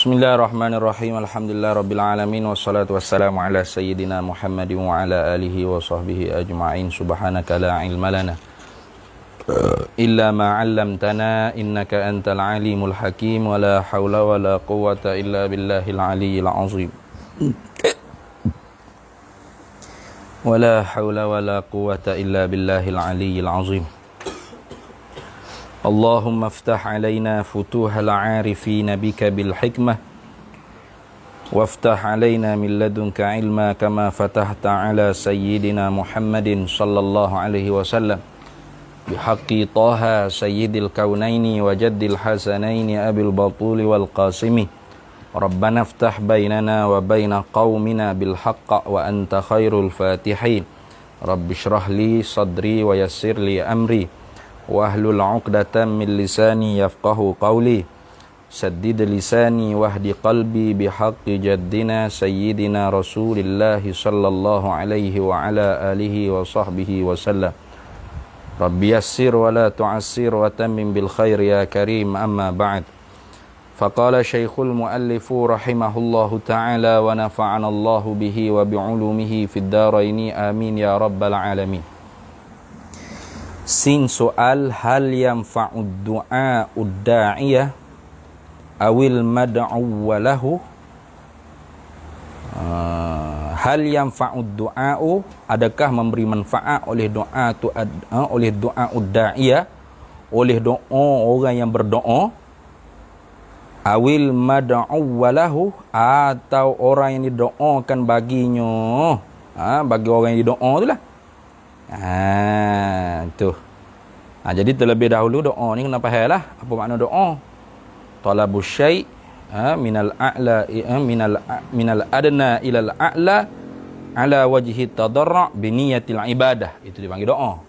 Bismillahirrahmanirrahim. Alhamdulillahirrabbilalamin. Wassalatu wassalamu ala sayyidina Muhammadin wa ala alihi wa sahbihi ajma'in. Subhanaka la ilma lana illa ma 'allamtana innaka antal alimul hakim. Wa la hawla wa la quwwata illa billahil aliyyil azim. Wa la hawla wa la quwwata illa billahil aliyyil azim. Allahumma aftah alaina futuhal arifina bika bil hikmah waftah alaina min ladunka ilma kama fatahta ala sayyidina Muhammadin sallallahu alaihi wasallam bihaqqi Taha sayyidil kaunaini wa jaddil hasanaini abil batuli wal qasimi Rabbana aftah bainana wa baina qaumina bil haqq wa anta khairul fatihin Rabbi shrah li sadri wa yassir li amri wahlul 'uqdatam min lisani yafqahu qawli saddid lisani wahdi qalbi bihaqqi jaddina sayyidina Rasulillah sallallahu alaihi wa ala alihi wa sahbihi wa sallam. Rabbi yassir wa la tu'assir wa tammim bil khair ya karim, amma ba'd. Faqala syekhul muallifu rahimahullahu ta'ala wa nafa'ana Allahu bihi wa bi'ulumihi fid daraini amin ya rabbal alamin. Sin soal hal yanfa'ud du'a udda'iyah awil mad'u walahu. Hal yanfa'ud du'a'u, adakah memberi manfaat oleh doa tu oleh doa udda'iyah, oleh doa orang yang berdoa, awil mad'u walahu, atau orang yang didoakan baginya, bagi orang yang didoa itulah. Tu. Jadi terlebih dahulu doa ni kena faham lah apa makna doa. Talabus syai' minal a'la minal adna ilal a'la ala wajhi tadarru' bi niyatil ibadah. Itu dipanggil doa.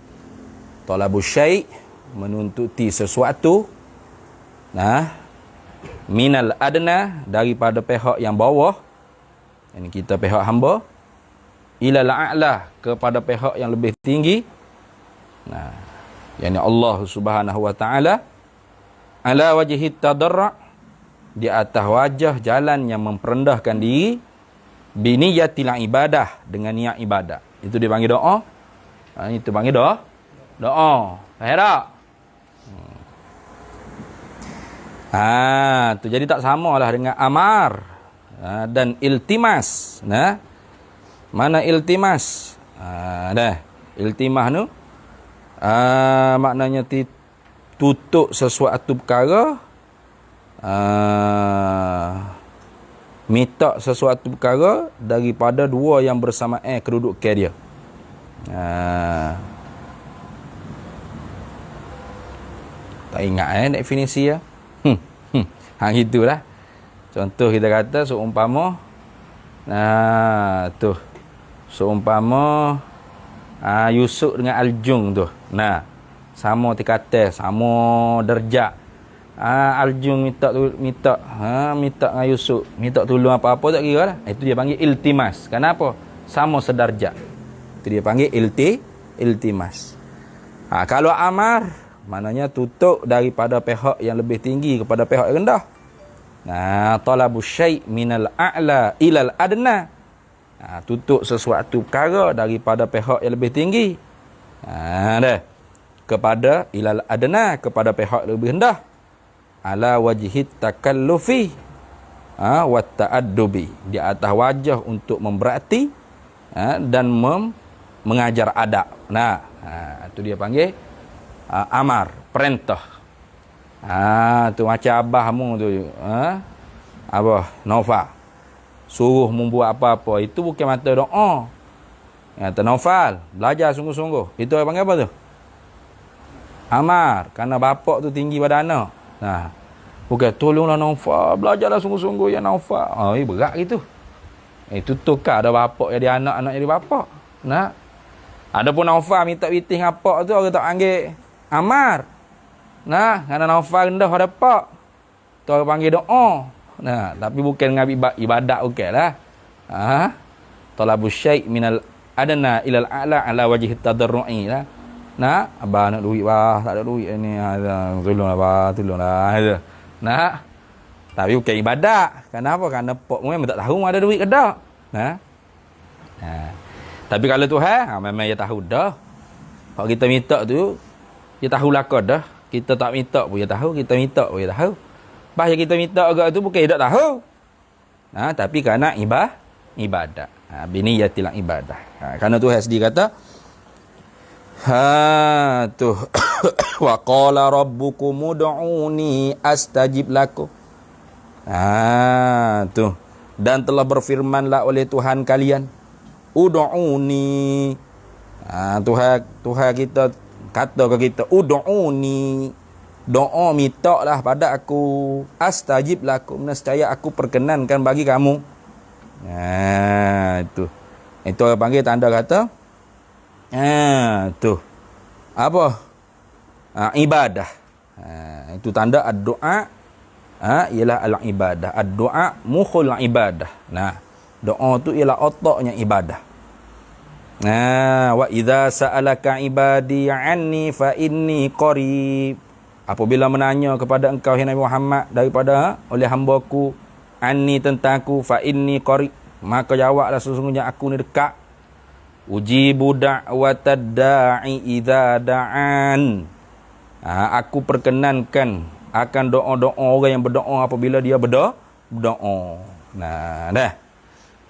Talabus syai', menuntuti sesuatu, minal adna, daripada pihak yang bawah, ini kita pihak hamba, ilal a'la, kepada pihak yang lebih tinggi, yakni Allah Subhanahu wa taala, ala wajhi tadarru', di atas wajah jalan yang memperendahkan diri, biniyatil ibadah, dengan niat ibadah. Itu dipanggil doa. Itu panggil doa. Doa. Faham tak? Tu jadi tak samalah dengan amar dan iltimas. Mana iltimas? Iltimas tu maknanya tutup sesuatu perkara, minta sesuatu perkara daripada dua yang bersamaan kedudukan dia. Tak ingat definisi ya. Gitulah. Contoh kita kata seumpama tu, seumpama Yusuf dengan Aljung tu, sama tikatan, sama derjat. Aljung minta dengan Yusuf, minta tolong apa-apa tak kira lah. Itu dia panggil iltimas. Kenapa? Sama sedarjat. Itu dia panggil iltimas. Kalau amar, maknanya tutup daripada pihak yang lebih tinggi kepada pihak yang rendah. Talabus syai' minal a'la ilal adna, tutup sesuatu perkara daripada pihak yang lebih tinggi, kepada ilal adna, kepada pihak yang lebih rendah, ala wajhi takallufi wa ta'addubi, di atas wajah untuk memberati dan mengajar adab. Itu dia panggil amar, perintah. Tu macam abahmu tu, Abah Naufal suruh membuat apa-apa, itu bukan mata doa. Kata Naufal, belajar sungguh-sungguh. Itu apa panggil apa tu? Amar. Kerana bapak tu tinggi pada anak. Bukan tolonglah Naufal, belajarlah sungguh-sungguh ya Naufal. Berat gitu. Itu tukar ada bapak jadi anak, anak jadi bapak. Adapun Naufal minta bitih dengan pak tu, orang tak panggil amar. Kerana Naufal rendah pada pak, tu orang panggil doa. Tapi bukan dengan ibadat, bukan lah. Talabus syai' minal adna ilal a'la ala wajhi tadarru'i lah. Abah nak duit, tak ada duit ni. Tolonglah abah, tolonglah. Tapi bukan ibadat. Kenapa? Kerana pok memang tak tahu ada duit ke tak. Tapi kalau Tuhan, memang dia tahu dah. Kalau kita minta tu, dia tahu lakon dah. Kita tak minta pun dia tahu, kita minta pun dia tahu. Bahaya kita minta agak tu bukan dia tak tahu. Tapi kerana ibadat. Biniyatil ibadah. Kerana Tuhan sendiri kata, tu wa qala rabbukum ud'uni astajib lakum. Tu. Dan telah berfirmanlah oleh Tuhan kalian, ud'uni. Tuhan kita kata ke kita, ud'uni. Doa minta lah pada aku, astajib lakum, nescaya aku perkenankan bagi kamu. Itu orang panggil tanda kata tu apa? Ibadah. Itu tanda ad-doa. Ialah al-ibadah. Ad-doa mukhul ibadah. Doa tu ialah otaknya ibadah. Wa idza sa'alaka ibadi anni fa inni qarib. Apabila menanya kepada engkau Nabi Muhammad daripada oleh hamba-Ku anni tentang aku, fa inni qarib, maka jawablah sesungguhnya aku ni dekat. Ujibu da'watad da'i idza da'an. Aku perkenankan akan doa-doa orang yang berdoa apabila dia berdoa. Dah.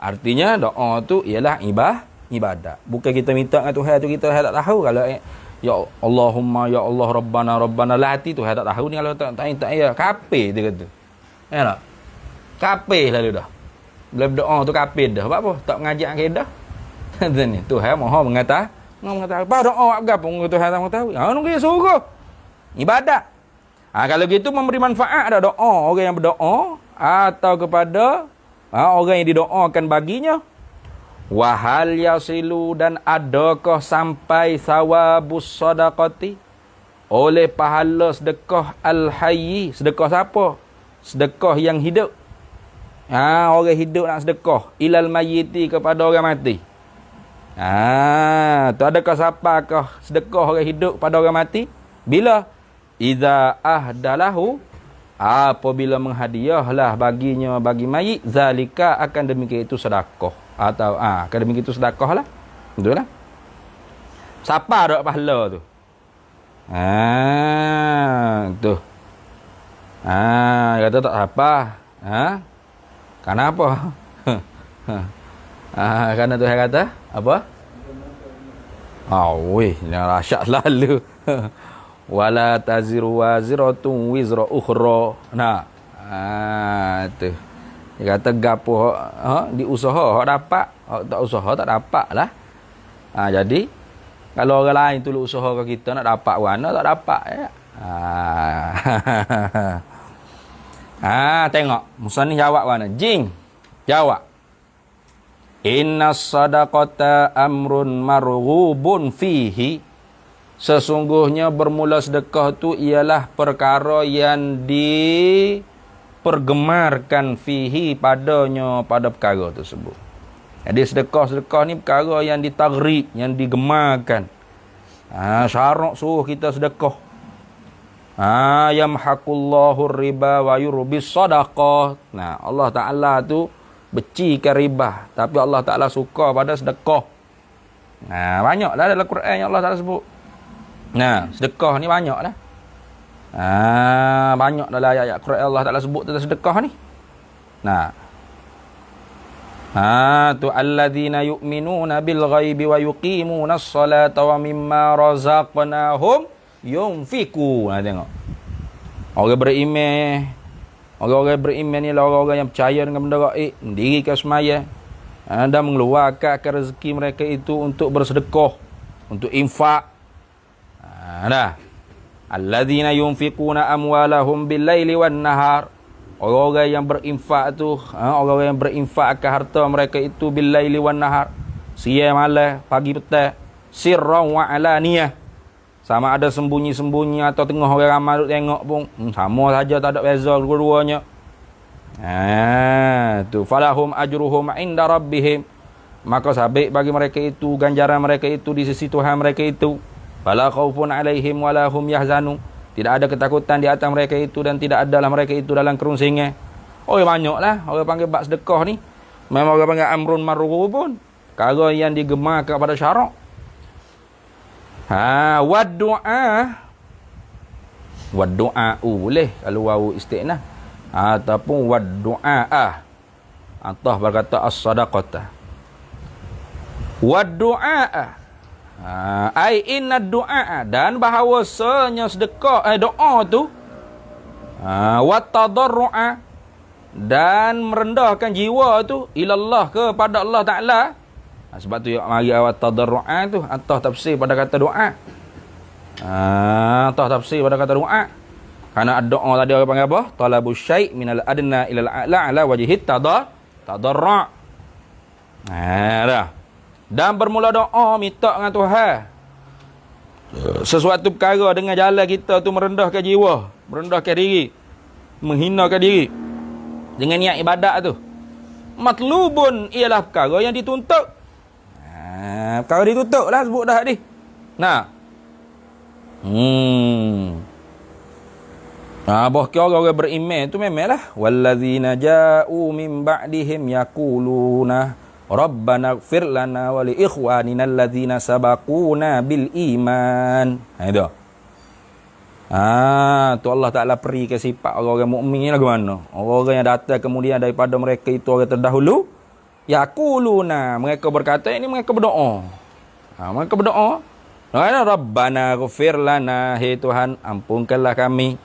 Artinya doa tu ialah ibadat. Bukan kita minta dengan Tuhan tu kita tak tahu. Kalau ya Allahumma ya Allah Rabbana lah hati Tuhan tak tahu ni, kalau tak ya kafir dia kata. Ya tak? Kafir lalu dah. Bila berdoa tu kafir dah. Sebab apa? Tak mengajar akidah. Ni Tuhan Maha mengatakan apa doa apa pun Tuhan tak tahu. Nunggu dia suruh. Ibadat. Kalau gitu memberi manfaat ada doa orang yang berdoa atau kepada orang yang didoakan baginya. Wahal yasilu, dan adakah sampai sawabus sadaqati, oleh pahala sedekah al-hayyi. Sedekah siapa? Sedekah yang hidup. Orang hidup nak sedekah ilal mayyiti, kepada orang mati. Tu adakah siapakah sedekah orang hidup pada orang mati? Bila? Iza ahdalahu, apabila menghadiahlah baginya bagi mayit, zalika, akan demikian itu sedekah. Atau akan demikian itu sedekah lah. Betul lah. Siapa ada pahala tu? Tu. Kata tak apa. Kenapa? Kerana Tuhan kata apa? Jangan rasyat lalu. Wala taziru waziratun wizra ukhra. Tu. Dia kata gapo diusaha hak dapat, hak tak usaha tak dapat lah. Jadi kalau orang lain tu usaha ke kita nak dapat warna tak dapat ya. Tengok Musa ni jawab mana? Jing jawab, inna sadaqata amrun marghubun fihi. Sesungguhnya bermula sedekah tu ialah perkara yang dipergemarkan fihi, padanya, pada perkara tersebut. Jadi sedekah ni perkara yang ditaghrib, yang digemarkan. Syarak suruh kita sedekah. Yamhaqullahu riba wa yurbis sadaqah. Allah Ta'ala tu becikan riba, tapi Allah Ta'ala suka pada sedekah. Banyaklah dalam Quran yang Allah Ta'ala sebut. Sedekah ni banyaklah. Banyak dalam ayat-ayat Quran Allah Ta'ala sebut tentang sedekah ni. Tu alladzina yu'minuna bil ghaibi wa yuqimuna as-salata wa mimma razaqnahum yunfiqun. Tengok. Orang beriman ni lah orang-orang yang percaya dengan benda gaib, mendirikan sembahyang, dan mengeluarkan rezeki mereka itu untuk bersedekah, untuk infak. Alladzina yunfiquna amwalahum bil-laili wan-nahar. Orang-orang yang berinfak tu, orang-orang yang berinfak ke harta mereka itu bil-laili wan-nahar, siang malam, pagi petang, sirran wa alaniyah. Sama ada sembunyi-sembunyi atau tengah orang ramai duk tengok pun, sama saja, tak ada beza kedua-duanya. Tu falahum ajruhum inda rabbihim. Maka sabit bagi mereka itu ganjaran mereka itu di sisi Tuhan mereka itu. Fala khaufun alaihim wala hum yahzanun. Tidak ada ketakutan di atas mereka itu dan tidak adalah mereka itu dalam kerunsingan. Oh, banyaklah orang panggil bab sedekah ni. Memang orang panggil amrun marruh pun. Perkara yang digemarkan pada syarak. Wad du'a. Wad du'a boleh kalau wawu isti'nah. Ataupun wad du'a. Allah berkata as-sadaqata. Wad du'a. Ai inna du'a, dan bahawasanya sedekah doa tu wa tadarru'a, dan merendahkan jiwa tu ilallah kepada Allah Taala. Sebab tu mari awat tadarru'a tu atau tafsir pada kata doa. Atau tafsir pada kata doa. Karena doa tadi orang panggil apa? Talabus syai' minal adna ilal a'la ala wajhi tadarru'. Dah. Dan bermula doa minta dengan Tuhan sesuatu perkara dengan jalan kita tu merendahkan jiwa, merendahkan diri, menghinakan diri dengan niat ibadat tu. Matlubun ialah perkara yang dituntut. Perkara dituntut lah sebut dah tadi. Bahkan orang beriman tu memanglah wallazina ja'u min ba'dihim yaquluna Rabbana ighfir lana wa li ikhwanina alladzina sabaquna bil iman. Itu. Tu Allah Taala beri ke sifat orang-orang mukmin ni lagu mana? Orang yang datang kemudian daripada mereka itu orang terdahulu, yaquluna, mereka berkata, ini mereka berdoa. Mereka berdoa. Rabbana ighfir lana, hai Tuhan, ampunkanlah kami.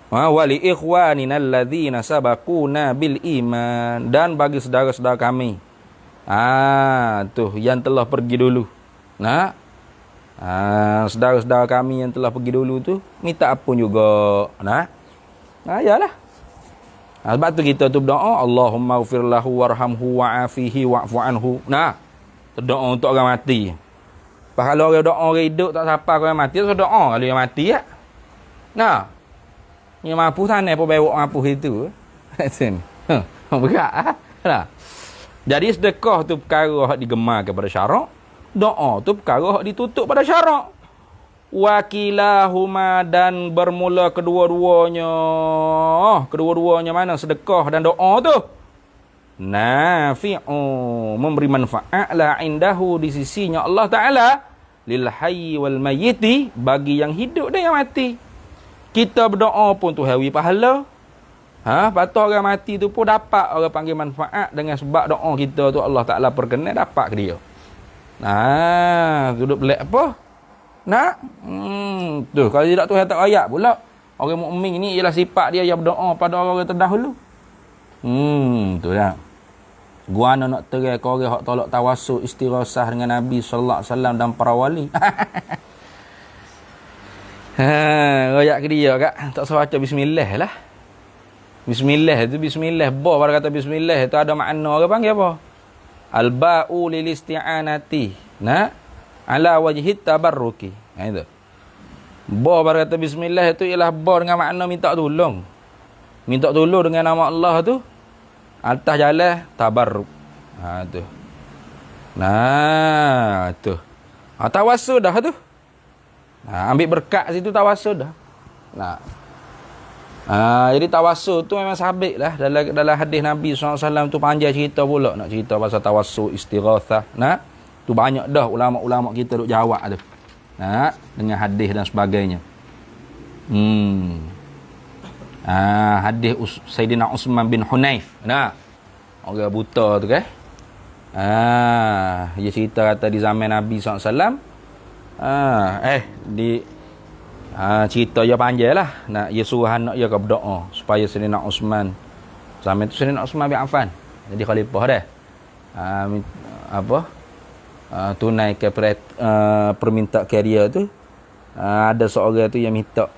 Wa li ikhwanina alladzina sabaquna bil iman, dan bagi saudara-saudara kami. Tu yang telah pergi dulu. Saudara-saudara kami yang telah pergi dulu tu minta ampun juga. Yalah. Sebab tu kita tu berdoa, Allahumma ighfir lahu warhamhu wa'afihi wa'fu anhu. Doa untuk orang mati. Kalau orang doa orang hidup tak siapa orang mati, so doa kalau yang mati ya. Yang mampu sana pun bewak mampu itu. Berat lah. Jadi sedekah tu perkara hak digemar kepada syarak, doa tu perkara hak ditutup pada syarak. Wakilahuma, dan bermula kedua-duanya mana sedekah dan doa tu nafi'u, memberi manfaat lah indahu, di sisinya Allah Taala, lil hayyi wal mayyiti, bagi yang hidup dan yang mati. Kita berdoa pun tu hawi pahala. Patut orang mati tu pun dapat orang panggil manfaat dengan sebab doa kita tu Allah Taala perkenan dapat ke dia. Duduk pelik apa? Tu kalau tidak tu tak ayat pula. Orang mukmin ni ialah sifat dia yang berdoa pada orang terdahulu. Tu dah. Gua nak terai ke orang hak tolak tawassul istirasah dengan Nabi sallallahu alaihi wasallam dan para wali. Royak ke dia kak, tak usah baca bismillah lah. Bismillah tu bismillah, pada kata bismillah tu ada makna, orang panggil apa? Al-ba'u lil isti'anati ala wajhi tabarruki. Itu. Pada kata bismillah itu ialah dengan makna minta tolong. Minta tolong dengan nama Allah tu atas jalan tabarruk. Tu. Tu. Tawassul dah tu. Ambil berkat situ tawassul dah. Jadi tawassul tu memang sabit lah dalam hadis Nabi SAW tu, panjang cerita pula nak cerita pasal tawassul istighatsah. Tu banyak dah ulama-ulama kita duk jawab tu. Dengan hadis dan sebagainya. Hadis Sayyidina Uthman bin Hunayf. Orang buta tu kan. Dia cerita kata di zaman Nabi SAW. Cerita dia panjang lah. Dia suruh anak dia berdoa supaya Sayyidina Uthman, zaman tu Sayyidina Uthman bin Affan jadi khalifah dah, tunaikan permintaan dia tu. Ada seorang tu yang minta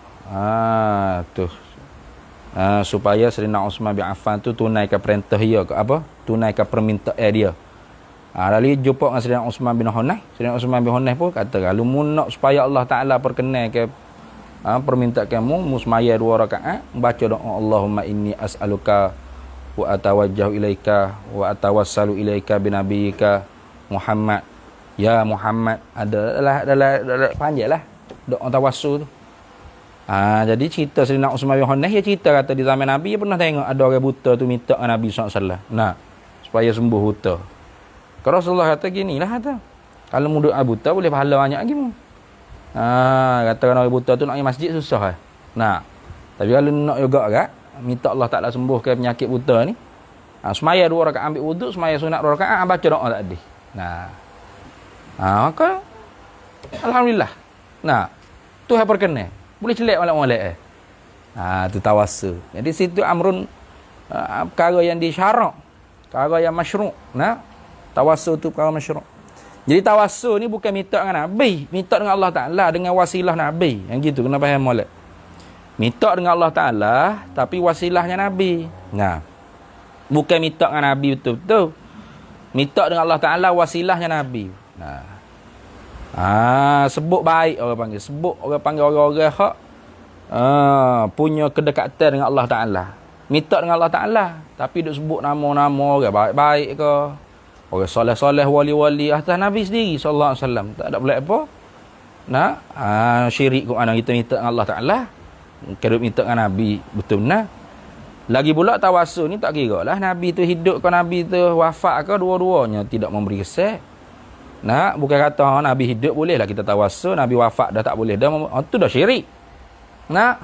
supaya Sayyidina Uthman bin Affan tu tunaikan perintah dia tunaikan permintaan dia. Lalu jumpa dengan Sayyidina Uthman bin Hunayf. Sayyidina Uthman bin Hunayf pun kata, kalau mu nak supaya Allah Ta'ala perkenankan permintaan kamu, mu semaya 2 rakaat, baca doa Allahumma inni as'aluka wa atawajjahu ilaika wa atawassalu ilaika binabiyika Muhammad. Ya Muhammad. Ada panjang lah doa tawassul tu. Jadi cerita Sayyidina Utsman bin Hanif, dia cerita kata di zaman Nabi dia pernah tengok ada orang buta tu minta dengan Nabi SAW. Nah, supaya sembuh buta. Kalau Rasulullah kata gini lah kata. Kalau mu doa buta boleh pahala banyak lagi mu. Kata orang buta tu nak pergi masjid susah. Nah, tapi kalau nak juga agak minta Allah Taala sembuhkan penyakit buta ni. Semaya 2 rakaat ambil wuduk, semaya sunat 2 rakaat baca doa tadi. Nah. Maka alhamdulillah. Nah, tu yang perkenan. Boleh celak molek-molek tu tawassul. Jadi situ amrun perkara yang disyarak, perkara yang masyru'. Nah, tawassul tu perkara masyru'. Jadi tawassul ni bukan minta dengan Nabi, minta dengan Allah Taala dengan wasilah Nabi. Yang gitu kena faham molek. Minta dengan Allah Taala tapi wasilahnya Nabi. Nah, bukan minta dengan Nabi betul-betul. Minta dengan Allah Taala wasilahnya Nabi. Nah. Sebut baik orang panggil. Sebut orang panggil orang-orang hak punya kedekatan dengan Allah Taala. Minta dengan Allah Taala tapi duk sebut nama-nama orang baik-baik ke, orang soleh-soleh, wali-wali atas Nabi sendiri sallallahu alaihi wasallam. Tak ada boleh apa. Nah, syirik kok ana kita minta dengan Allah Taala. Kalau minta dengan Nabi betul benar. Lagi pula tawassul ni tak kira lah Nabi tu hidup ke Nabi tu wafat ke, dua-duanya tidak memberi kesan. Nah, bukan kata Nabi hidup boleh lah kita tawassul, Nabi wafat dah tak boleh dah. Itu dah syirik. Nah,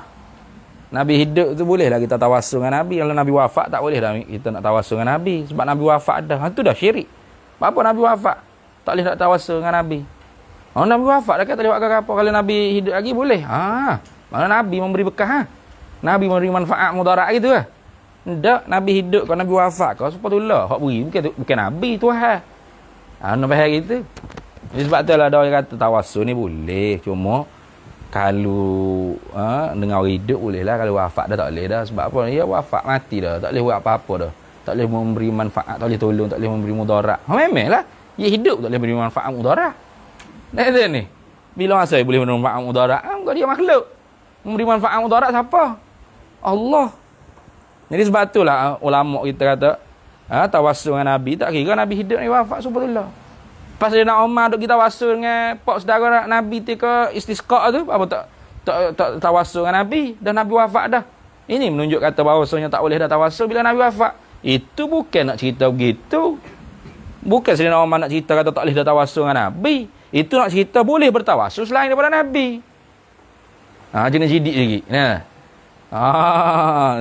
Nabi hidup tu boleh lah kita tawassul dengan Nabi. Kalau Nabi wafat tak boleh dah kita nak tawassul dengan Nabi. Sebab Nabi wafat dah. Itu dah syirik. Apa Nabi wafat? Tak boleh nak tawassul dengan Nabi. Nabi wafat dah kan tak boleh buat apa. Kalau Nabi hidup lagi boleh. Mana Nabi memberi bekah. Nabi memberi manfaat mudarat gitu lah. Tak, Nabi hidup kalau Nabi wafat kau sepatutlah hak beri bukan Nabi Tuhan. Nak faham gitu. Jadi sebab tu lah ada orang kata tawassul ni boleh. Cuma kalau dengan orang hidup boleh lah. Kalau wafat dah tak boleh dah. Sebab apa? Ya wafat mati dah. Tak boleh buat apa-apa dah. Tak boleh memberi manfaat. Tak boleh tolong. Tak boleh memberi mudarat. Memang lah. Ya hidup tak boleh memberi manfaat mudarat. Nah ni. Bila masa boleh memberi manfaat mudarat? Kau dia makhluk. Memberi manfaat mudarat siapa? Allah. Jadi sebab itulah ulama kita kata tawassul dengan Nabi tak kira Nabi hidup ni wafat subhanallah. Pas dia nak Umar duk kita tawassul dengan pak saudara Nabi tika istisqa tu apa tak tawassul dengan Nabi dan Nabi wafat dah. Ini menunjuk kata bahawasanya tak boleh dah tawassul bila Nabi wafat. Itu bukan nak cerita begitu. Bukan Sayyidina Umar nak cerita kata tak boleh dah tawassul dengan Nabi. Itu nak cerita boleh bertawassul selain daripada Nabi. Jenis sidik lagi. Nah.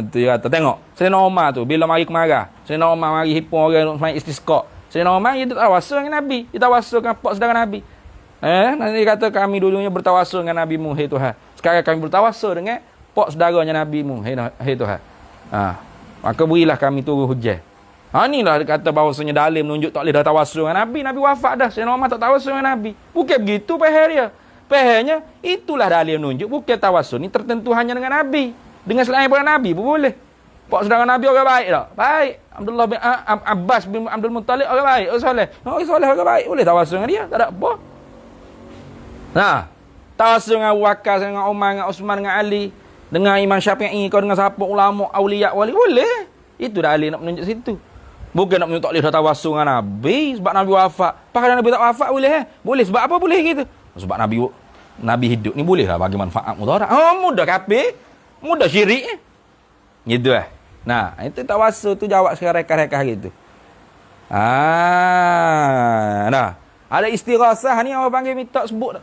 Tu kata tengok Sayyidina Umar tu bila mari kemarah Sayyidina Umar mari hipung orang main istisqa. Sayyidina Umar dia tawassul dengan Nabi, dia tawassul dengan pak saudara Nabi. Nanti kata kami dulunya bertawassul dengan Nabi mu hai Tuhan. Sekarang kami bertawassul dengan pak saudaranya Nabi mu hai Tuhan. Maka berilah kami turun hujan. Inilah dia kata bahawasanya dalil menunjuk tak boleh dah tawassul dengan Nabi. Nabi wafat dah. Sayyidina Umar tak tawassul dengan Nabi. Bukan begitu pahal dia. Pahalnya itulah dalil menunjuk bukan tawassul ni tertentu hanya dengan Nabi. Dengan selain daripada Nabi pun boleh. Pak saudara Nabi orang baik tak? Baik. Abdullah bin Abbas bin Abdul Muttalib orang baik. Orang soleh. Orang soleh orang baik. Boleh tawassul dengan dia. Tak ada apa. Tawassul dengan Abu Bakar, dengan Umar, dengan Osman, dengan Ali. Dengan Imam Syafi'i. Kau dengan siapa ulama, awliya, wali. Boleh. Itu dah Ali nak menunjuk situ. Bukan nak menunjuk tak boleh dah tawassul dengan Nabi. Sebab Nabi wafat. Pakai Nabi tak wafat boleh. Boleh. Sebab apa boleh gitu? Sebab Nabi hidup ni boleh lah bagi manfaat mudarat. Mudah kafir. Mudah syirik gitu lah. Nah, itu tawassul tu jawab sekarang rekah-rekah gitu. Nah, ada istighasah ni orang panggil minta sebut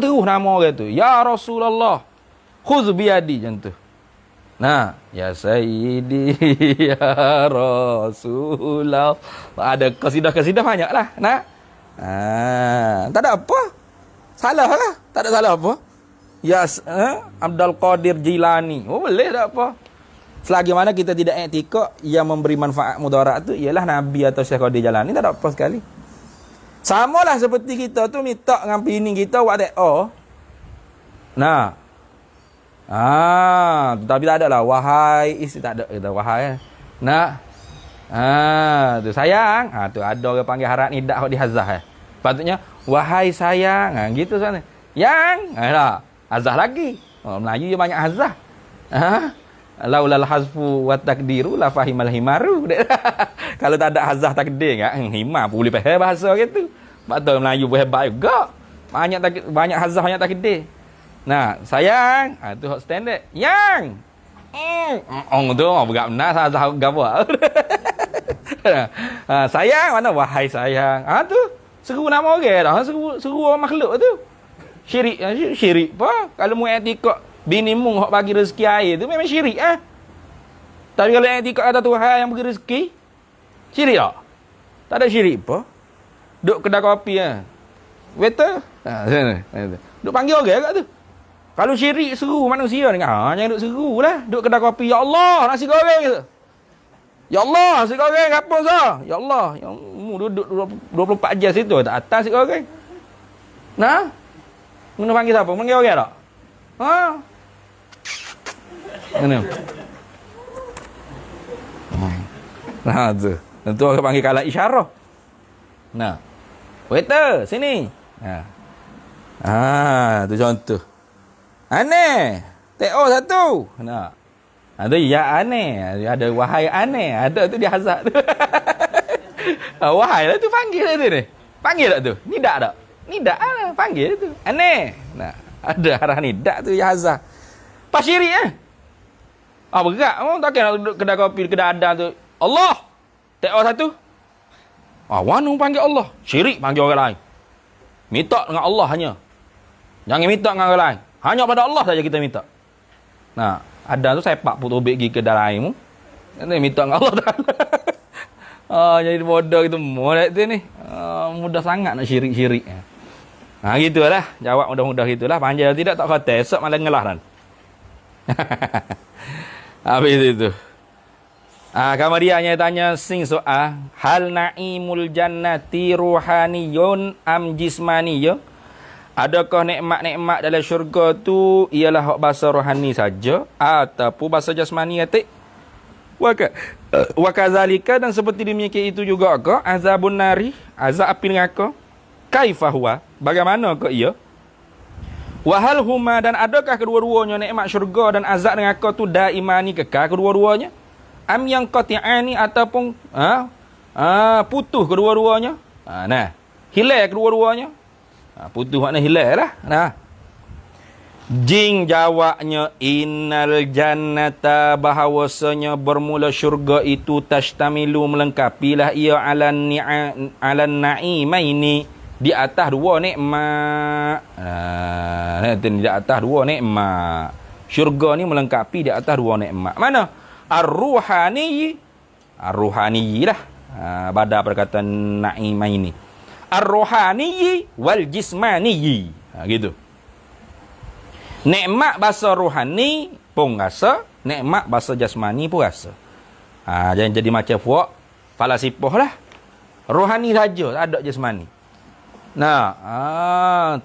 terus nama orang tu. Ya Rasulullah, khudh biyadi macam tu. Nah, ya Sayyidi ya Rasulullah. Ada kasidah-kasidah banyaklah. Nah. Tak ada apa. Salah lah. Tak ada salah apa. Ya Abdul Qadir Jilani. Boleh tak apa. Selagi mana kita tidak etika yang memberi manfaat mudarat tu ialah Nabi atau Syekh Qadir Jilani, tak ada apa sekali. Samalah seperti kita tu minta dengan bini kita buat doa. Nah. Tapi tak ada lah wahai isteri, tak ada kita wahai. Nah. Tu sayang. Tu ada orang panggil harap nidak hok di hazah. Patutnya wahai sayang. Gitu sana. Yang. Lah. Hazah lagi. Melayu dia banyak hazah. Laulal hazfu wa takdiru la fahimal himaru. Kalau tak ada hazah takdir kan, himar pun boleh faham bahasa gitu. Betul Melayu pun hebat juga. Banyak hazah banyak takdir. Nah, sayang. Tu hot standard. Yang. Tu berat benar salah gapo. Sayang mana wahai sayang. Tu seru nama orang dah. Seru orang makhluk tu. Syirik apa? Kalau mu etikad bini mu hok bagi rezeki air tu memang syirik ah. Tapi kalau etikad kata Tuhan yang bagi rezeki, syirik tak? Tak ada syirik apa? Duk kedai kopi ah. Betul? Sana. Duk panggil orang kat tu. Kalau syirik seru manusia ni, jangan duk seru lah. Duk kedai kopi, ya Allah, nasi goreng gitu. Ya Allah, nasi goreng apa sah? Ya Allah, mu duduk 24 jam situ tak atas nasi goreng. Nah. Mana panggil siapa? Panggil orang tak? Mana? Nah tu. Tentu orang panggil kalah isyarah. Nah. Waiter, sini. Tu contoh. Aneh. TO satu. Nah. Ada ya aneh. Ada wahai aneh. Ada tu dia hazard tu. Wahai lah tu panggil lah tu ni. Panggil tak tu? Nidak tak? Nidak lah. Panggil tu. Aneh. Nah. Ada arah nidak tu ya hazard. Pas syirik berat. Takkan nak duduk kedai kopi, kedai adan tu. Allah. TO satu. Wanu panggil Allah. Syirik panggil orang lain. Minta dengan Allah hanya. Jangan minta dengan orang lain. Hanya pada Allah saja kita minta. Nah, ada tu saya pak putus pergi ke dalam mu. Nanti minta dengan Allah Ta'ala. Jadi bodoh gitu. Mudah tu ni. Mudah sangat nak syirik-syirik. Gitulah. Jawab mudah-mudah gitulah. Panjang tidak tak kata. Esok malah ngelah kan. Habis itu. Kemudiannya tanya sing soal. Hal na'imul jannati ruhaniyun am jismaniyun? Adakah nikmat-nikmat dalam syurga tu ialah hak bahasa rohani saja ataupun bahasa jasmani atik? Wa kadzalika, dan seperti demikian itu juga ke azabun nari, azab api neraka. Kaifa huwa? Bagaimana ke ia? Wa hal huma, dan adakah kedua-duanya nikmat syurga dan azab neraka tu daimani kekal kedua-duanya? Am yang qati'ani, ataupun putus kedua-duanya? Nah, hilang kedua-duanya. Putus makna hilang lah. Nah. Jing jawabnya innal jannata, bahawasanya bermula syurga itu tashtamilu, melengkapilah ia ala na'imaini, di atas dua nikmat. Di atas dua nikmat. Syurga ni melengkapi di atas dua nikmat. Mana? Ar-ruhani lah. Pada perkataan na'imaini. Ar-ruhani wal jismani. Gitu. Nikmat bahasa rohani pun rasa, nikmat bahasa jasmani pun rasa. Jangan jadi macam puak falasifah lah. Rohani saja, tak ada jasmani. Nah,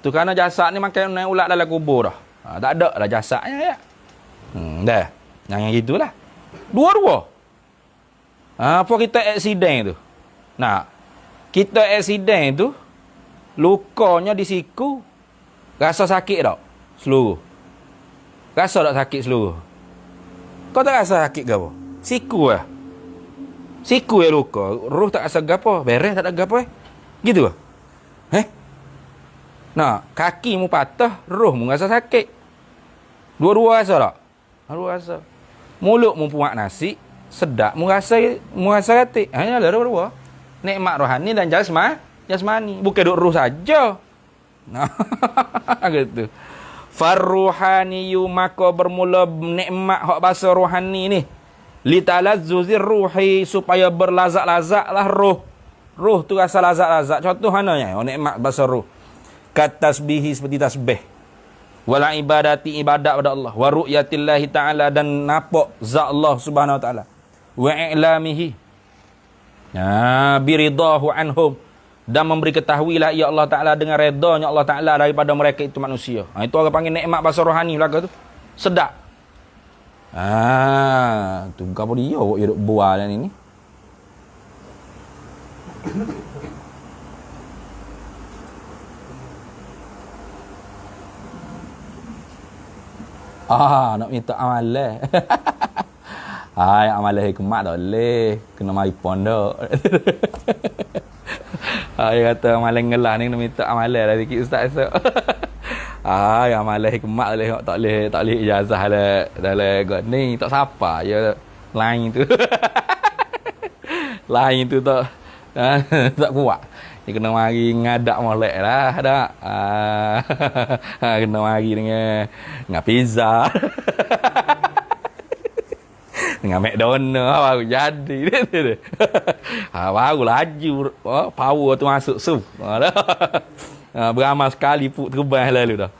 tu kerana jasad ni makan naik ulat dalam kubur dah. Tak ada lah jasadnya ya. Dah. Jangan gitulah. Dua-dua. Apa kita aksiden tu? Nah, kita aksiden tu lukanya di siku, rasa sakit tak? Seluruh. Rasa tak sakit seluruh? Kau tak rasa sakit ke apa? Siku lah. Siku yang luka. Roh tak rasa gapo. Beres tak ada gapo Gitu lah. Nah, kaki mu patah, roh mu rasa sakit. Dua-dua rasa tak? Dua rasa. Mulut mu puak nasi, sedap mu rasa ratik. Hanya ada dua-dua. Nikmat rohani dan jasmani. Bukan duk roh saja. Nah, gitu. Farruhaniyu, maka bermula nikmat hak bahasa rohani ni litalazzuzir ruhi, supaya berlazat-lazatlah roh. Roh tu rasa lazat-lazat. Contoh mananya nikmat bahasa roh. Kat tasbihi, seperti tasbih. Wala ibadati, ibadat pada Allah. Wa ru'yatillahi ta'ala, dan nampak zat Allah subhanahu wa ta'ala. Wa i'lamihi, biridahu anhum, dan memberi ketahuilah ya Allah Ta'ala dengan redanya Allah Ta'ala daripada mereka itu manusia. Itu orang panggil nikmat bahasa rohani belaka tu. Sedap. Tu apa dia awak duk bual ni. Nak minta amalan. Amalan hikmat tak boleh. Kena mari pondok. Dia kata amalan ngelah ni nak minta amalan lah sikit ustaz esok. Yang malas kemak tak boleh ijazah dalam god ni tak siapa je lain tu. Lain tu tak tak kuat. Dia kena mari ngadak molek lah dak. Kena mari dengan pizza. Dengan McDonald baru jadi dia. Baru laju power tu masuk su. Beramal sekali put terbang lalu dah.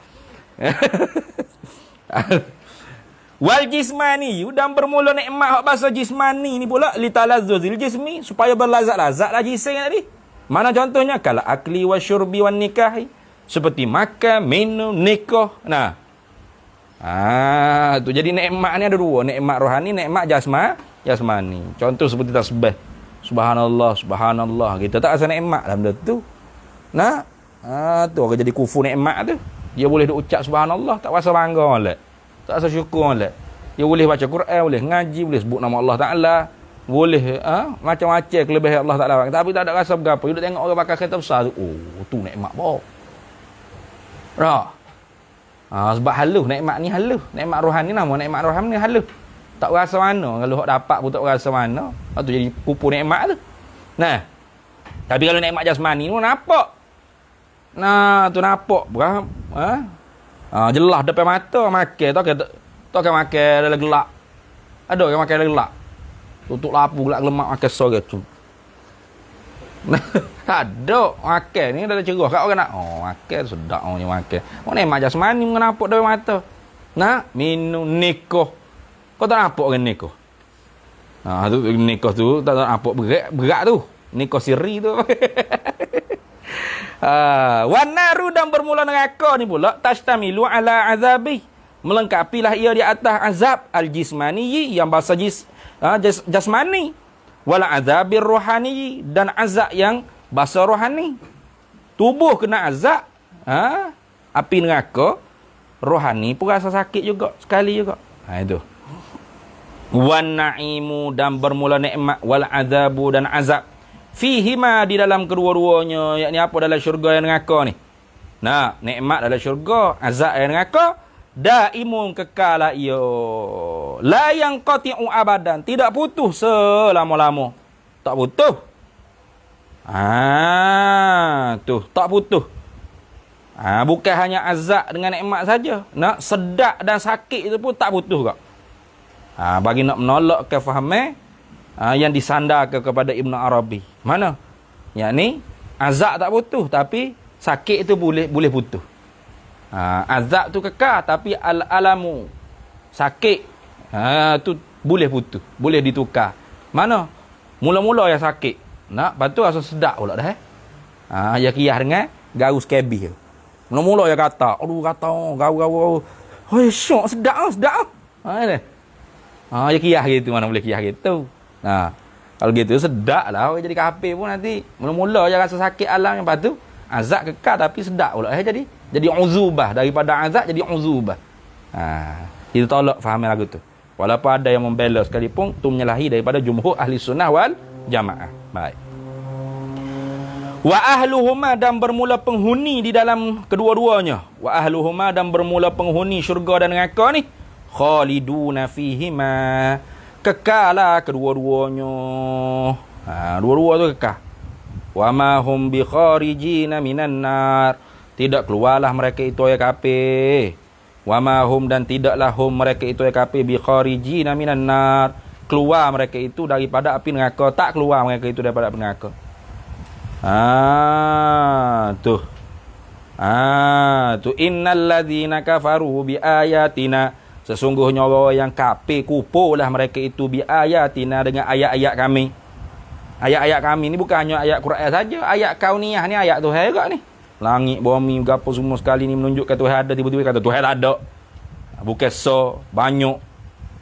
Wal jismani dan bermula nikmat hak bahasa jismani ni pula li talazzuzil jismi supaya berlazat-lazatlah jisim tadi. Mana contohnya kala akli wasyurbi wan nikahi seperti makan, minum, nikah. Nah. Tu jadi nikmat ni ada dua, nikmat rohani, nikmat jasmani. Contoh seperti tasbih. Subhanallah, subhanallah. Kita tak rasa nikmat dalam benda tu. Nah. Tu orang jadi kufur nikmat tu. Dia boleh duk ucap subhanallah tak rasa bangga molek. Tak rasa syukur molek. Dia boleh baca Quran, boleh ngaji, boleh sebut nama Allah Taala, boleh macam-macam kelebihan Allah Taala. Tapi tak ada rasa berapa. Dia tengok orang pakai kereta besar tu. Oh, tu nikmat apa? Dah. Sebab halus nikmat ni halus. Nikmat rohani nama nikmat rohani halus. Tak rasa mana kalau hok dapat pun tak rasa mana. Tu jadi pupur nikmat tu. Nah. Tapi kalau nikmat jasmani tu nampak. Nah, tu nampak berapa? Jelas depan mata makan tak kan makan dalam gelap. Ada yang makan dalam gelap. Tutup lapu gelap lemak makan sore tu. Ada makan ni dah cerah kat orang nak. Makan sedap orang makan. Mana nikmat jasmani nampak depan mata. Nah, minum nikah. Kau tak nampak orang nikah. Tu nikah tu tak nampak berat tu. Nikah siri tu. Wanaru dan bermula neraka ni pula tashtamilu ala azabi melengkapilah ia di atas azab al-jismani yang bahasa jasmani wala azabir rohani dan azab yang bahasa rohani. Tubuh kena azab, api neraka, rohani pun rasa sakit juga sekali juga. Itu. Wan naimu dan bermula nikmat wal azabu dan azab fihima di dalam kedua-duanya, yakni apa dalam syurga dan neraka ni. Nah, nikmat dalam syurga, azab dan neraka daimun kekal ia. La yang qati'u abadan, tidak putus selama-lama. Tak putus. Tu, tak putus. Bukan hanya azab dengan nikmat saja. Nak sedap dan sakit itu pun tak putus kak. Bagi nak menolak kefahaman yang disandarkan kepada Ibn Arabi. Mana? Yakni azab tak putus tapi sakit itu boleh putus. Azab tu kekal tapi al-alamu sakit tu boleh putus, boleh ditukar. Mana? Mula-mula yang sakit. Nak lepas tu rasa sedap pula dah. Ya kiyah dengan garu skabih. Mula-mula yang kata, garu. Hoi syok sedap. Ya kiyah gitu, mana boleh kiyah gitu. Kalau gitu sedap lah orang jadi kafir pun nanti. Mula-mula je rasa sakit alam yang lepas tu azab kekal tapi sedap pula jadi uzubah, daripada azab jadi uzubah. Kita tolak faham lagu tu. Walaupun ada yang membela sekalipun tu menyalahi daripada jumhur ahli sunnah wal jamaah. Baik. Wa ahluhuma dan bermula penghuni di dalam kedua-duanya. Wa ahluhuma dan bermula penghuni syurga dan neraka ni khaliduna fihima. Kekal lah kedua-duanya. Dua-dua tu kekal. Wa ma hum bi kharijina minan nar. Tidak keluarlah mereka itu ya kafir. Wa ma hum dan tidaklah hum mereka itu ya kafir bi kharijina minan nar. Keluar mereka itu daripada api neraka. Tak keluar mereka itu daripada api neraka. Tu innal ladzina kafaru bi ayatina. Sesungguhnya orang yang kafir kupurlah mereka itu bi ayatina dengan ayat-ayat kami. Ayat-ayat kami ni bukan hanya ayat Quran saja, ayat kauniyah ni ayat Tuhan juga ni. Langit, bumi, gapo semua sekali ni menunjukkan Tuhan ada, tiba-tiba kata Tuhan tak ada. Bukan banyak.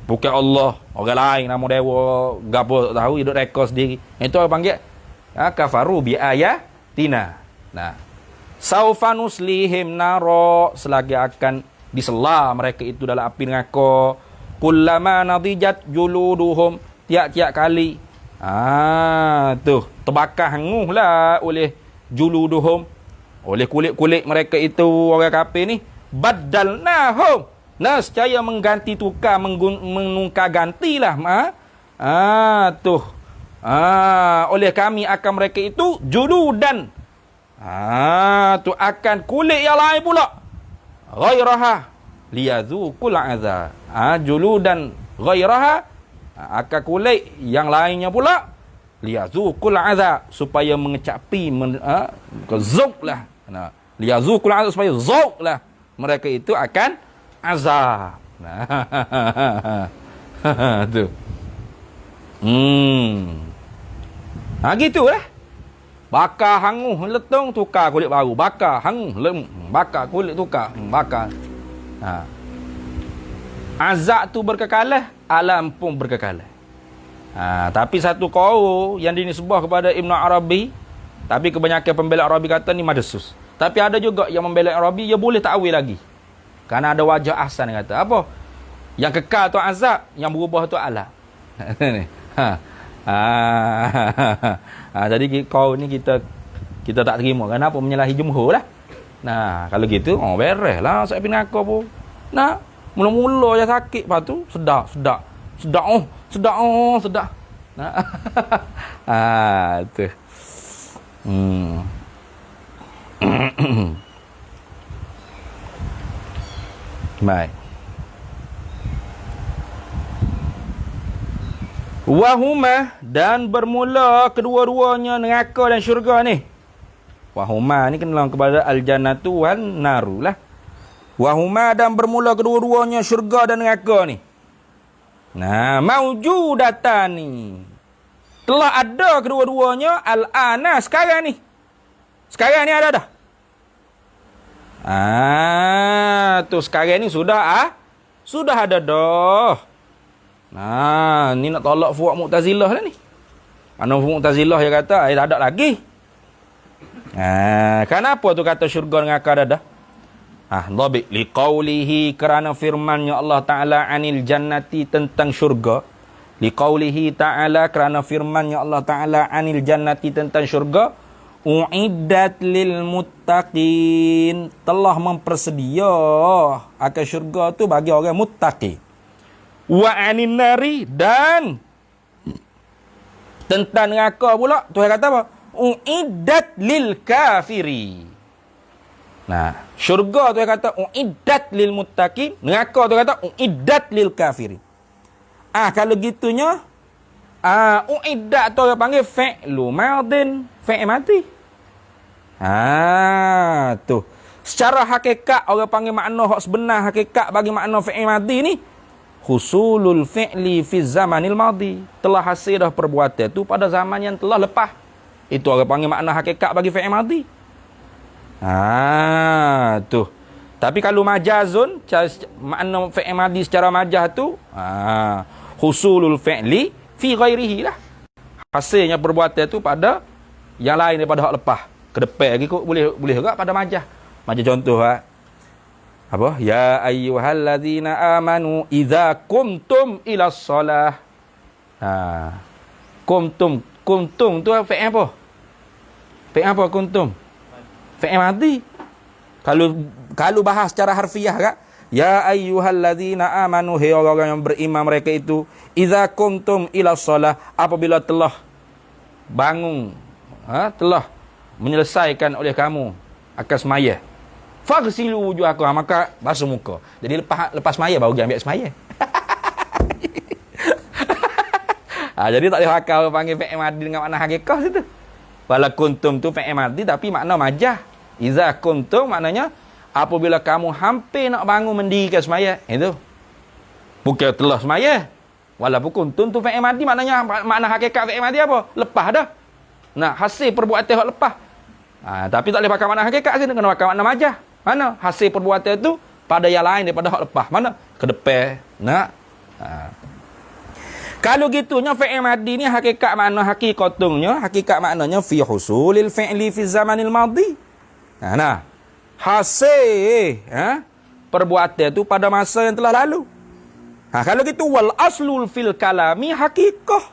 Bukan Allah, orang lain nama dewa, gapo tak tahu, hidup rekod sendiri. Itu orang panggil kafaru bi ayatina. Nah, saufa nuslihim naro, selagi akan disela mereka itu dalam api neraka. Kullama nadijat juluduhum, tiap-tiap kali terbakar hanguhlah oleh juluduhum, oleh kulit-kulit mereka itu orang kafir ni. Baddalnahum. Nescaya mengganti tukar, menukar gantilah. Oleh kami akan mereka itu juludan. Tu akan kulit yang lain pula. Ghairaha liyadzuqul azab. Juludan ghairaha, akan kulit yang lainnya pula liyadzuqul azab, supaya mengecapi zauqlah. Liyadzuqul azab, supaya zauqlah mereka itu akan azab. Tu. Gitulah. Bakar hangus letung, tukar kulit baru. Bakar hangus bakar kulit, tukar bakar. Azab tu berkekalah, alam pun berkekalah. Tapi satu qaul yang dinisbah kepada Ibn Arabi, tapi kebanyakan pembela Arabi kata ni madsus. Tapi ada juga yang membela Arabi, dia boleh takwil lagi. Karena ada wajah ahsan kata. Apa? Yang kekal tu azab, yang berubah tu alam. Jadi kau ni kita tak terima. Kenapa menyalahi jumhur lah. Kalau gitu, beres lah saya pindah kau pun. Mula-mula je sakit, lepas tu sedap. Tu. Baik. Wahuma, dan bermula kedua-duanya neraka dan syurga ni. Wahuma ni kena kepada al-jannatu wan naru lah. Wahuma, dan bermula kedua-duanya syurga dan neraka ni. Maujudatan ni. Telah ada kedua-duanya al-ana sekarang ni. Sekarang ni ada dah. Tu sekarang ni sudah ada dah. Ni nak tolak fuak Mu'tazilah lah ni. Mana Mu'tazilah yang kata tak ada lagi. Kenapa tu kata syurga dengan neraka ada dah? Dhabit liqaulihi, kerana firman-Nya Allah Taala anil jannati, tentang syurga. Liqaulihi ta'ala, kerana firman-Nya Allah Taala anil jannati, tentang syurga. Uiddat lil muttaqin, telah mempersedia akan syurga tu bagi orang muttaqi. Wa anin nari, dan tentang neraka pula Tuhan kata apa? Uiddat lil kafiri. Syurga Tuhan kata uiddat lil muttaqin, neraka Tuhan kata uiddat lil kafiri. Kalau gitunya uiddat tu orang panggil fi'lu madin, fi'il mati. Tu. Secara hakikat orang panggil makna hak sebenar, hakikat bagi makna fi'il madi ni, husulul fi'li fi zamanil madi, telah hasil dah perbuatan tu pada zaman yang telah lepas. Itu orang panggil makna hakikat bagi fi'il madi. Tu. Tapi kalau majazun, makna fi'il madi secara majaz tu, husulul fi'li fi ghairihi lah. Hasilnya perbuatan tu pada yang lain daripada hak lepas. Ke depan lagi kok boleh juga pada majaz. Macam contoh apa? Ya ayyuhallazina amanu idza qumtum ilas solah. Qumtum tu fi'il apa? Fi'il apa qumtum? Fi'il madi. Kalau bahas secara harfiah kan, ya ayyuhallazina amanu, hai orang yang beriman mereka itu, idza qumtum ilas solah, apabila telah bangun, telah menyelesaikan oleh kamu akan semaya, faghsilu wujuhakum, maka basuh muka. Jadi lepas semaya baru pergi ambil semaya. Jadi tak boleh pakai orang panggil fi'il madi dengan makna hakikah situ. Wala kuntum tu fi'il madi tapi makna majaz. Iza kuntum maknanya apabila kamu hampir nak bangun mendirikan semaya, itu bukan telah semaya. Walaupun kuntum tu fi'il madi maknanya makna hakikat fi'il madi apa? Lepas dah. Hasil perbuatan hak lepas. Tapi tak boleh pakai makna hakikat sini, kena pakai makna majaz. Mana hasil perbuatan itu pada yang lain daripada hak lepas. Mana? Ke depan. Kalau gitunya fi'il madi ni hakikat makna hakikatnya, hakikat maknanya fi husulil fi'li fi zamanil madi. Hasil perbuatan itu pada masa yang telah lalu. Kalau gitu wal aslul fil kalami hakikah.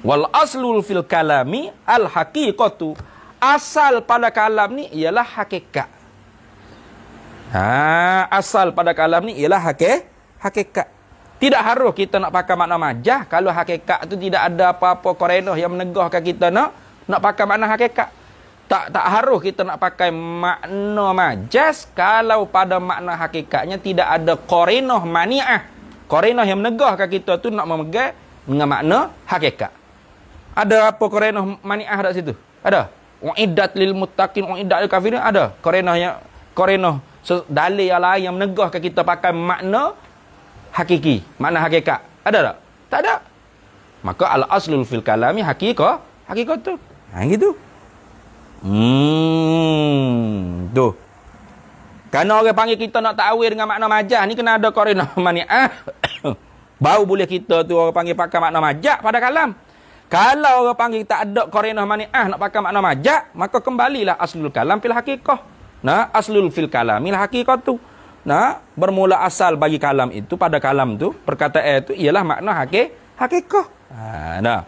Wal aslul fil kalami al haqiqatu. Asal pada kalam ni ialah hakikat. Asal pada kalam ni ialah hakikat. Tidak harus kita nak pakai makna majaz kalau hakikat tu tidak ada apa-apa qarinah yang menegahkan kita nak pakai makna hakikat. Tak harus kita nak pakai makna majaz kalau pada makna hakikatnya tidak ada qarinah mani'ah. Qarinah yang menegahkan kita tu nak memegang dengan makna hakikat. Ada apa qarinah mani'ah kat situ? Ada. Uiddat lil muttaqin, uiddat lil kafirin, ada. Qarinah dalil yang lain yang menegahkan kita pakai makna hakiki, makna hakikat. Ada tak? Tak ada. Maka al-aslul fil kalami haqiqah tu. Gitu. Tu. Kerana orang panggil kita nak ta'wil dengan makna majaz ni kena ada qarinah mani'ah. Baru boleh kita tu orang panggil pakai makna majaz pada kalam. Kalau orang panggil tak ada qarinah mani'ah nak pakai makna majaz, maka kembalilah aslul kalam fil haqiqah. Nah, aslul fil kalamil haqiqah tu. Nah, bermula asal bagi kalam itu pada kalam tu, perkataan itu ialah makna hakikah. Nah.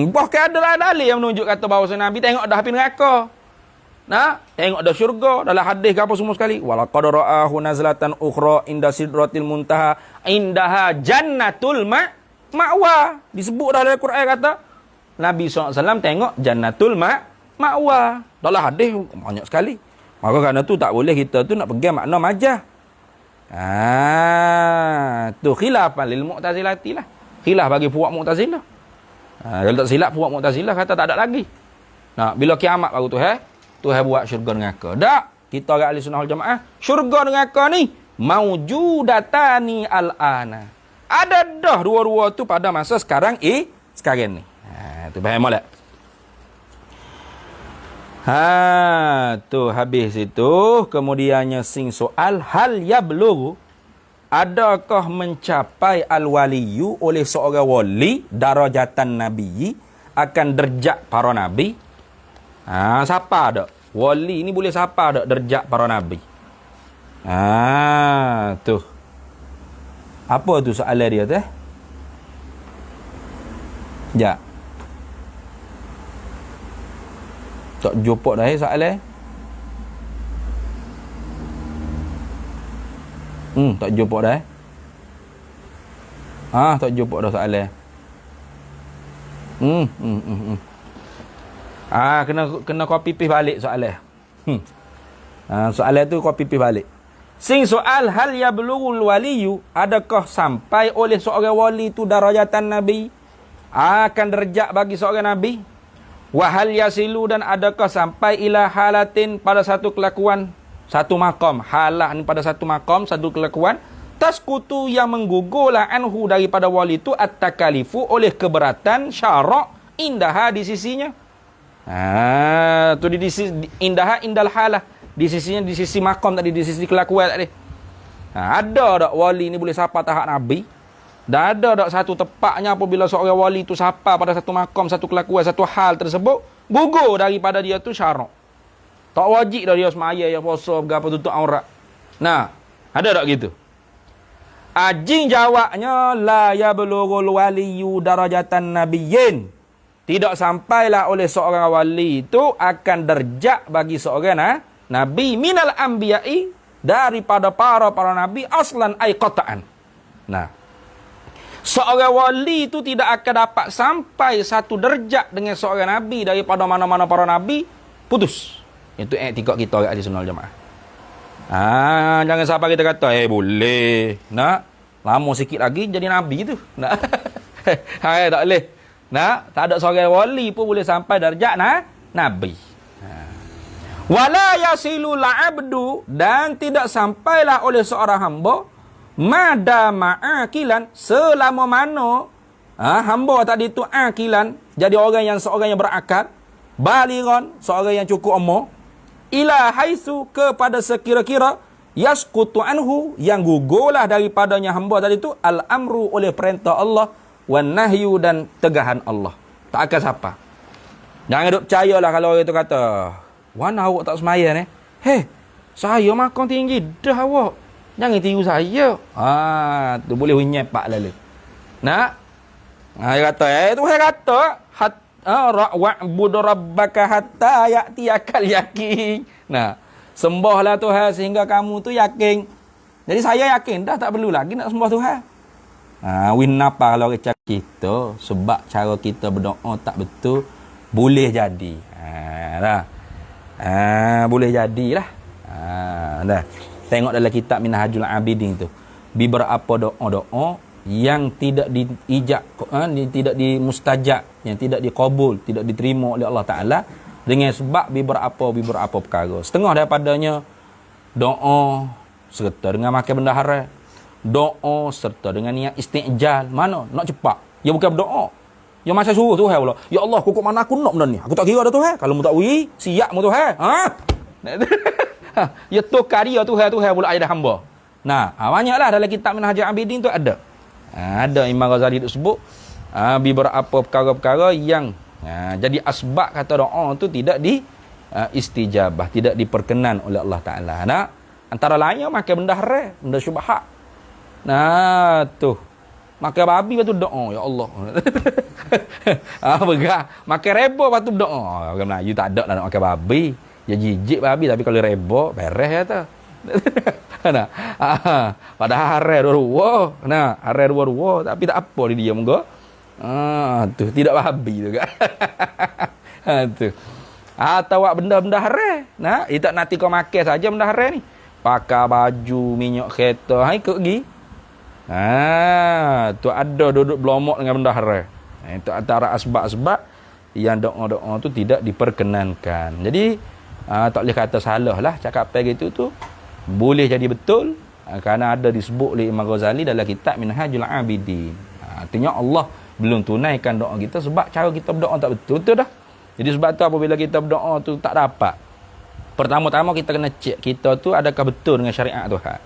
Bahkan ada dalil yang menunjuk kata bahawa Nabi tengok dah api neraka. Nah, tengok dah syurga dalam hadis ke apa semua sekali. Walaqad ra'ahu nazlatan ukhra inda sidratil muntaha indaha jannatul ma'wa. Disebut dah dalam Quran kata Nabi SAW tengok jannatul ma'wa. Dalam hadis banyak sekali. Maka kerana tu tak boleh kita tu nak pegang makna majaz. Tu khilafan lil mu'tazilati lah. Khilaf bagi puak Mu'tazilah. Kalau tak silap puak Mu'tazilah kata tak ada lagi. Nah, bila kiamat baru Tuhan buat syurga neraka. Tak. Kita orang ahli sunnah wal jamaah, syurga neraka ni maujudatani al-ana. Ada dah dua-dua tu pada masa sekarang ni. Tu faham tak? Tu habis itu. Kemudiannya sing soal hal yablughu, adakah mencapai al-waliyu oleh seorang wali darajatan nabiyyi akan derjat para nabi? Siapa ada? Wali ni boleh siapa ada derjat para nabi? Tu. Apa tu soalan dia teh? Ya. Tak jumpa dah soalan. Tak jumpa dah. Tak jumpa dah soalan. Kena copy paste balik soalan. Soalan tu copy paste balik. Sing soal hal yablughul waliyu, adakah sampai oleh seorang wali tu darajatan nabi? Akan derajat bagi seorang nabi? Wa hal yasilu, dan adakah sampai ila halatin pada satu kelakuan, satu maqam, halah ni pada satu maqam, satu kelakuan, taskutu yang menggugurlah anhu daripada wali itu at-takalifu oleh keberatan syarak indaha di sisinya. Tu di sisi indaha indal halah, di sisinya, di sisi maqam tadi, di sisi kelakuan tadi. Ada tak wali ni boleh sapa tahap nabi? Dan ada tak satu tepatnya apabila seorang wali tu sapa pada satu maqam, satu kelakuan, satu hal tersebut, gugur daripada dia tu syarak. Tak wajib dah dia semaya, ya puasa, berapa tutup aurat. Nah, ada tak gitu? Ajing jawabnya la yablughul waliyu darajatan nabiyyin. Tidak sampailah oleh seorang wali itu akan derjat bagi seorang nabi minal anbiya'i, daripada para nabi aslan ay qata'an. Nah, seorang wali itu tidak akan dapat sampai satu derjat dengan seorang nabi daripada mana-mana para nabi, putus. Itu etika kita orang ahli sunnah wal jamaah. Jangan siapa kita kata boleh nak lama sikit lagi jadi nabi tu. Nak. Tak boleh. Nak, tak ada seorang wali pun boleh sampai darjat nabi. Wala yasilu la'abdu, dan tidak sampailah oleh seorang hamba madama akilan, selama mana hamba tadi tu akilan, jadi seorang yang berakal, balighan, seorang yang cukup umur, ila haitsu, kepada sekira-kira, yasqutu anhu, yang gugurlah daripadanya hamba tadi tu al-amru, oleh perintah Allah, wan nahyu, dan tegahan Allah. Tak akan siapa. Jangan duk percayalah kalau orang tu kata, "Wana awak tak semaya ni?" Saya makan tinggi dah awak. Jangan tiru saya. Tu boleh nyepak lalu. Nak? Dia kata, Tuhan kata, wa'bud rabbaka hatta ya'tiyakal yakin. Nah, Sembahlah Tuhan sehingga kamu tu yakin. Jadi saya yakin dah tak perlu lagi nak sembah Tuhan. Win apa kalau kita sebab cara kita berdoa tak betul boleh jadi. Boleh jadilah. Dah. Tengok dalam kitab Minhajul Abidin tu. Beberapa doa-doa yang tidak diijab, tidak dimustajab, yang tidak dikabul, tidak diterima oleh Allah Taala dengan sebab beberapa perkara. Setengah daripadanya doa serta dengan makan benda haram. Doa serta dengan niat istijal. Mana? Nak cepat. Ya bukan berdoa. Ya masa suruh Tuhan pula. Ya Allah, kukuk mana aku nak benda ni? Aku tak kira dah Tuhan. Kalau mu tak wui, siap mu Tuhan. Ya tukar dia Tuhan pula ayat hamba. Nah, banyaklah dalam kitab Minhajul Abidin tu ada. Ada Imam Ghazali tu sebut beberapa perkara-perkara yang jadi asbab kata doa tu tidak di istijabah, tidak diperkenan oleh Allah Taala. Nah, antara lainnya makan benda haram, benda syubhat. Nah, tu. Makan babi lepas tu doa, ya Allah. Begah. Makan reba lepas tu doa. Orang Melayu tak ada lah nak makan babi. Ya jijik babi tapi kalau reba beres ya tu. Nah, padahal haram dua-dua. Nah, haram dua-dua tapi tak apa dia moga. Tu tidak babi tu kan. Tu. Atau benda-benda haram. Nah, tak nanti kau makan saja benda haram ni. Pakai baju minyak kereta, ikut pergi. Tu ada duduk belomok dengan benda haram. Itu antara asbab-asbab yang doa-doa tu tidak diperkenankan. Jadi tak boleh kata salah lah cakap begitu tu. Boleh jadi betul kerana ada disebut oleh Imam Ghazali dalam kitab Minhajul Abidin. Artinya Allah belum tunaikan doa kita sebab cara kita berdoa tak betul dah. Jadi sebab tu apabila kita berdoa tu tak dapat. Pertama-tama kita kena cek kita tu adakah betul dengan syariat Tuhan.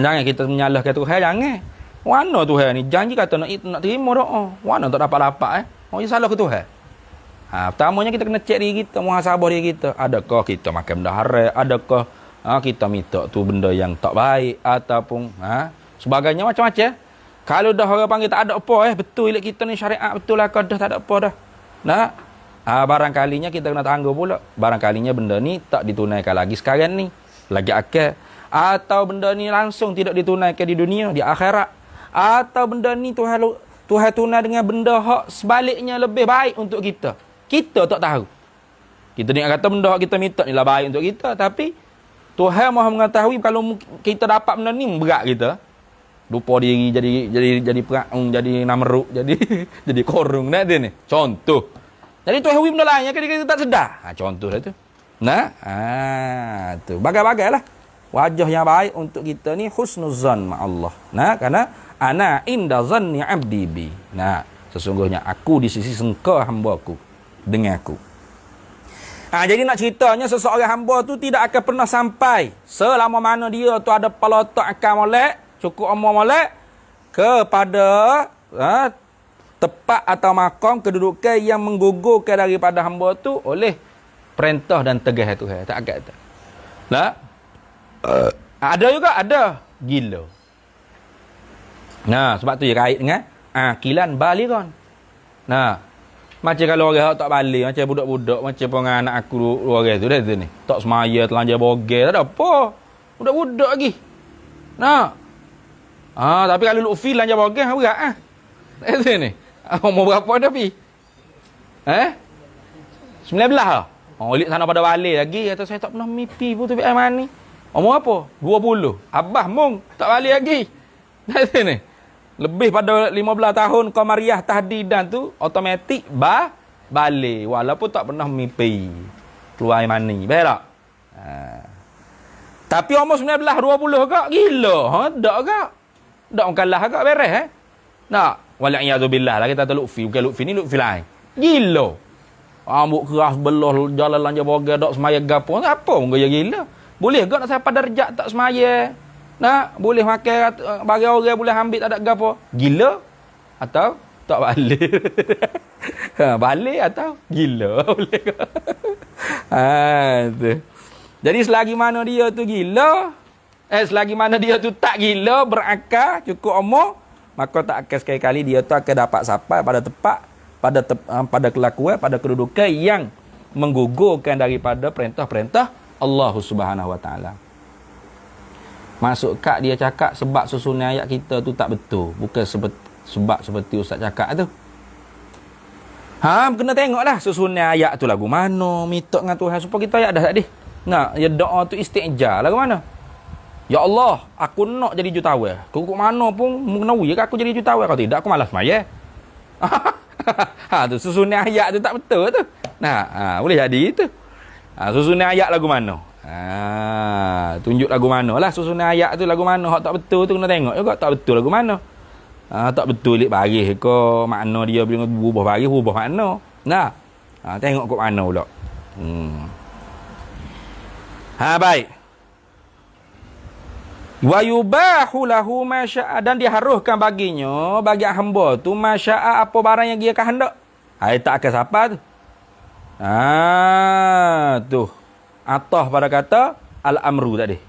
Jangan kita menyalahkan Tuhan, jangan. Mana Tuhan ni janji kata nak terima doa. Mana tak dapat-dapat Oh, ya salah ke Tuhan? Pertamanya kita kena cek diri kita, muhasabah diri kita. Adakah kita makan benda haram? Adakah kita minta tu benda yang tak baik ataupun sebagainya macam-macam. Kalau dah orang panggil tak ada apa betul ilik kita ni syariat betul lah, dah tak ada apa dah. Nah, barangkalinya kita kena tangguh pula. Barangkalinya benda ni tak ditunaikan lagi sekarang ni. Lagi akal. Atau benda ni langsung tidak ditunaikan di dunia, di akhirat. Atau benda ni Tuhan tunai dengan benda hak sebaliknya lebih baik untuk kita. Kita tak tahu. Kita ni kata benda hak kita minta ni lah baik untuk kita, tapi Tuhan Maha mengetahui kalau kita dapat benda ni berat kita. Lupa diri jadi perang, jadi namruk, jadi korung nak dia ni. Contoh. Jadi Tuhan hui benda lain yang kita tak sedar. Contoh lah tu. Nah, tu bagai-bagailah. Wajah yang baik untuk kita ni husnuzan ma'allah. Nah, kerana ana inda zanni abdi bi. Nah, sesungguhnya aku di sisi sengka hamba-Ku dengan aku. Jadi nak ceritanya seseorang hamba tu tidak akan pernah sampai selama mana dia tu ada palotak akan molek, cukup umur molek kepada tempat atau makam kedudukan yang menggugurkan daripada hamba tu oleh perintah dan tegas Tuhan. Tak agak tak. Nah, ada juga ada gila. Nah, sebab tu dia kait dengan akilan balighon. Nah, macam kalau orang tak balik, macam budak-budak, macam penganak aku orang tu dah tu ni. Tak semaya, telanjang bogel, tak ada apa. Budak-budak lagi. Nah. Tapi kalau Lutfi telanjang bogel berat tu ni. Umur berapa dah pi? 19 lah. Lihat sana pada balik lagi. Kata saya tak pernah mimpi pun tu Aiman ni. Umur apa? 20. Abah mung tak balik lagi. Dah sini. Lebih pada 15 tahun Qamariyah tahdidan tu automatik balik walaupun tak pernah mimpi keluar Aiman ni. Baik tak? Tapi umur 19 20 agak gila. Tak agak. Tak orang kalah agak beres Tak. Wala'iyadzubillah lah kita tahu Lutfi. Bukan Lutfi ni Lutfi lain. Gila. Rambut keras belah jalan lanjut boga dak semaya gapo. Apa pun gaya gila. Boleh gak nak sampai darjat tak semaya. Nah, boleh makan bagi orang boleh ambil tak ada gapo. Gila atau tak balik. Balik atau gila. Boleh ke? Tu. Jadi selagi mana dia tu gila, selagi mana dia tu tak gila, berakal, cukup umur, maka tak akan sekali-kali dia tu akan dapat sampai pada tempat, pada kelakuan, pada kedudukan yang menggugurkan daripada perintah-perintah Allah Subhanahu wa taala. Masuk kad dia cakap sebab susunan ayat kita tu tak betul. Bukan sebab seperti ustaz cakap tu. Kena tengoklah susunan ayat tu lagu mana, minta dengan Tuhan supaya kita ayat dah tadi. Nah, ya doa tu isti'jar lagu mana? Ya Allah, aku nak jadi jutawan. Kau mana pun menawi ke aku jadi jutawan. Kalau tidak aku malas maya. Tu susunan ayat tu tak betul tu. Nah, boleh jadi itu. Susunan ayat lagu mana? Tunjuk lagu mana lah susunan ayat tu lagu mana. Hak tak betul tu kena tengok juga tak betul lagu mana. Tak betul lik baris ke makna dia bila berubah baris berubah makna. Nah. Tengok kok mana pula. Baik. Wa yubahu lahu ma syaa, dan diharuskan baginya bagi hamba tu ma syaa apa barang yang dia kehendak. Tak akan siapa tu. Tu. Atah pada kata al-amru tadi.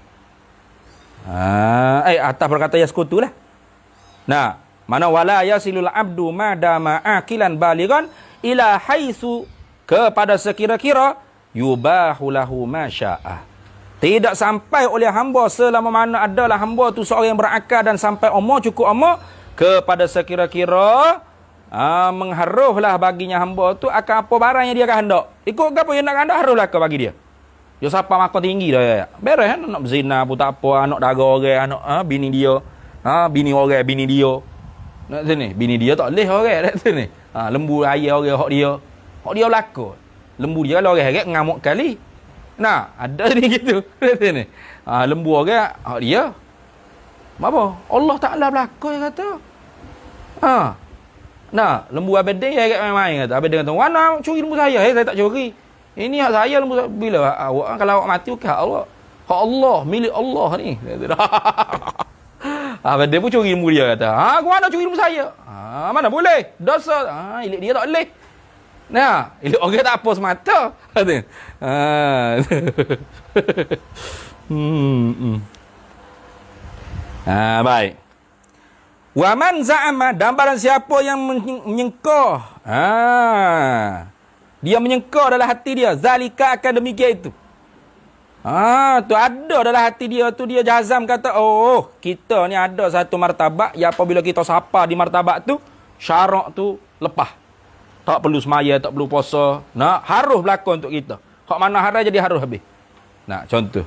Atah pada kata yaskutu lah. Nah, mana wala yasilul abdu ma dama aqilan balighan ila haitsu, kepada sekira-kira yubahu lahu ma syaa. Tidak sampai oleh hamba selama mana adalah hamba tu seorang yang berakal dan sampai umur cukup umur, kepada sekira-kira mengharuhlah baginya hamba tu akan apa barang yang dia kehendak. Ikut apa yang nak kehendak haruhlah ke bagi dia. Dia siapa makan tinggi dah ya. Beres kan nak berzina pun tak apa, anak daga orang, anak bini dia. Bini orang bini dia. Nak sini, bini dia tak leh orang kat sini. Lembu ayah orang hak dia. Hak dia berlaku. Lembu dia kalau orang heret ngamuk kali. Nah, ada ni gitu. Sini. Lembu orang hak dia. Apa? Allah Taala berlaku dia kata. Nah, lembu abedin heret main-main kata. Abedin kata, "Mana curi lembu saya?" Saya tak curi. Ini hak saya lembu bila awak kalau awak mati bukan hak Allah. Hak Allah, milik Allah ni. Dia pun curi lembu dia kata. Aku mana curi lembu saya? Mana boleh? Dosa. Ilik dia tak boleh. Nah, ilik orang tak apa semata. Baik. Wa man za'ama, dan barang siapa yang menyengkah. Dia menyengkah dalam hati dia, zalika akan demikian itu. Tu ada dalam hati dia tu, dia jazam kata, oh, kita ni ada satu martabat yang apabila kita sapa di martabat tu, syarak tu lepas. Tak perlu semaya, tak perlu puasa. Nah, harus berlaku untuk kita. Hak mana haram jadi harus habis. Nah, contoh.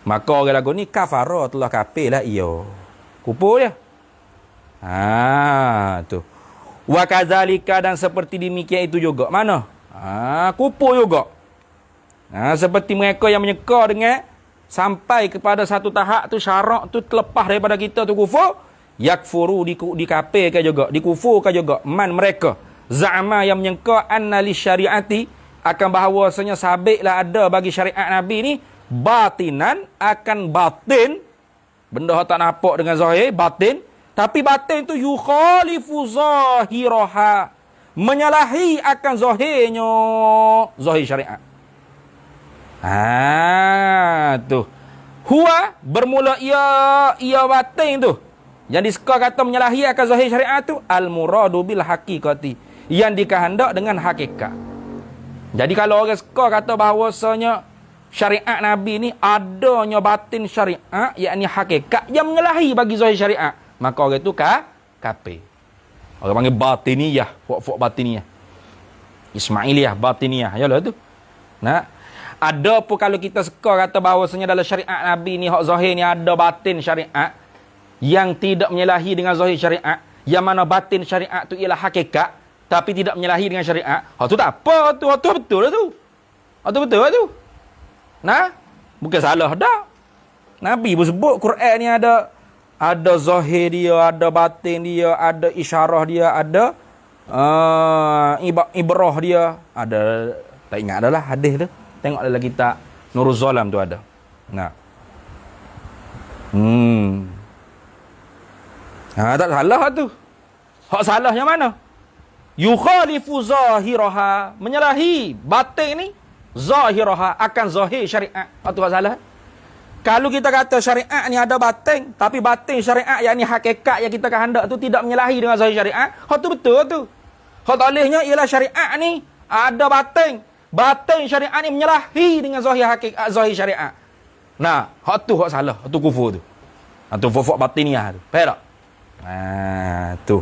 Maka orang lagu ni kafara telah kafir lah iyo. Kupur dia. Tu. Wa kadzalika, dan seperti demikian itu juga. Mana? Kupur juga. Seperti mereka yang menyeka dengan sampai kepada satu tahap tu syarak tu terlepas daripada kita tu kufur, yakfuru, dikafirkan juga, dikufurkan juga man mereka za'ama yang menyangka anna li syariati, akan bahawasanya sabitlah ada bagi syariat Nabi ni batinan, akan batin, benda tak nampak dengan zahir, batin, tapi batin tu yukhalifu zahiraha, menyalahi akan zahirnya, zahir syariat. Tu. Huwa, bermula ia batin tu. Yang disekar kata menyalahi akan zahir syariat tu, al-muradu bil haqiqati, yang dikehendak dengan hakikat. Jadi kalau orang sekar kata bahawasanya syariat Nabi ni adanya batin syariat, yakni hakikat yang menyalahi bagi zahir syariat, maka orang tu kafir. Orang panggil batiniyah, fok batiniyah. Ismailiyah batiniyah, yalah tu. Nah, ada pun kalau kita sekar kata bahawasanya dalam syariat Nabi ni hak zahir ni ada batin syariat yang tidak menyalahi dengan zahir syariat, yang mana batin syariat tu ialah hakikat tapi tidak menyalahi dengan syariat, hak tu tak apa tu, hak tu betul lah tu. Hak tu betul lah tu. Nah, bukan salah dah. Nabi pun sebut Quran ni ada zahir dia, ada batin dia, ada isyarah dia, ada ibrah dia, ada, tak ingat dah lah hadis tu. Tengok dalam kitab Nurul Zalam tu ada. Nah. Tak salah tu. Hak salah yang mana? Yukhalifu zahiraha, menyalahi batin ni zahiraha, akan zahir syariat. Hak tu hak salah. Kalau kita kata syariat ni ada batin, tapi batin syariat yang ni hakikat yang kita kehendak tu tidak menyalahi dengan zahir syariat, hak tu betul tu. Hak tak bolehnya ialah syariat ni ada batin, batin syariat ni menyalahi dengan zahir hakikat, zahir syariat. Nah, hak tu hak salah, hak tu kufur tu. Hak tu fufuk batiniah tu. Faham tak? Tu.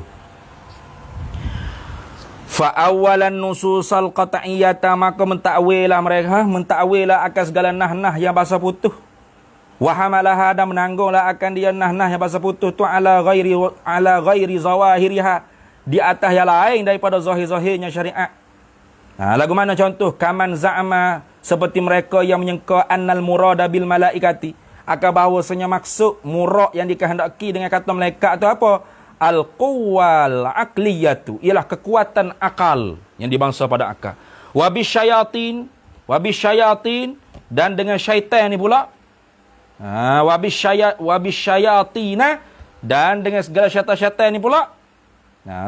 Fa awalan nususal qat'iyyata, maka mentakwilah mereka, mentakwilah akan segala nah-nah yang bahasa putus. Wa hamalaha, dan menanggunglah akan dia nah-nah yang bahasa putus tu ala ghairi zawahiriha, di atas yang lain daripada zahir-zahirnya syariat. Lagu mana contoh? Kaman za'ama, seperti mereka yang menyangka annal murada bil malaikati, akan bahawasanya maksud murad yang dikehendaki dengan kata malaikat tu apa? Al-quwwal aqliyatu, ialah kekuatan akal yang dibangsa pada akal. Wabisyayatin, dan dengan syaitan ni pula. Wabisyayatina, dan dengan segala syaitan-syaitan ni pula.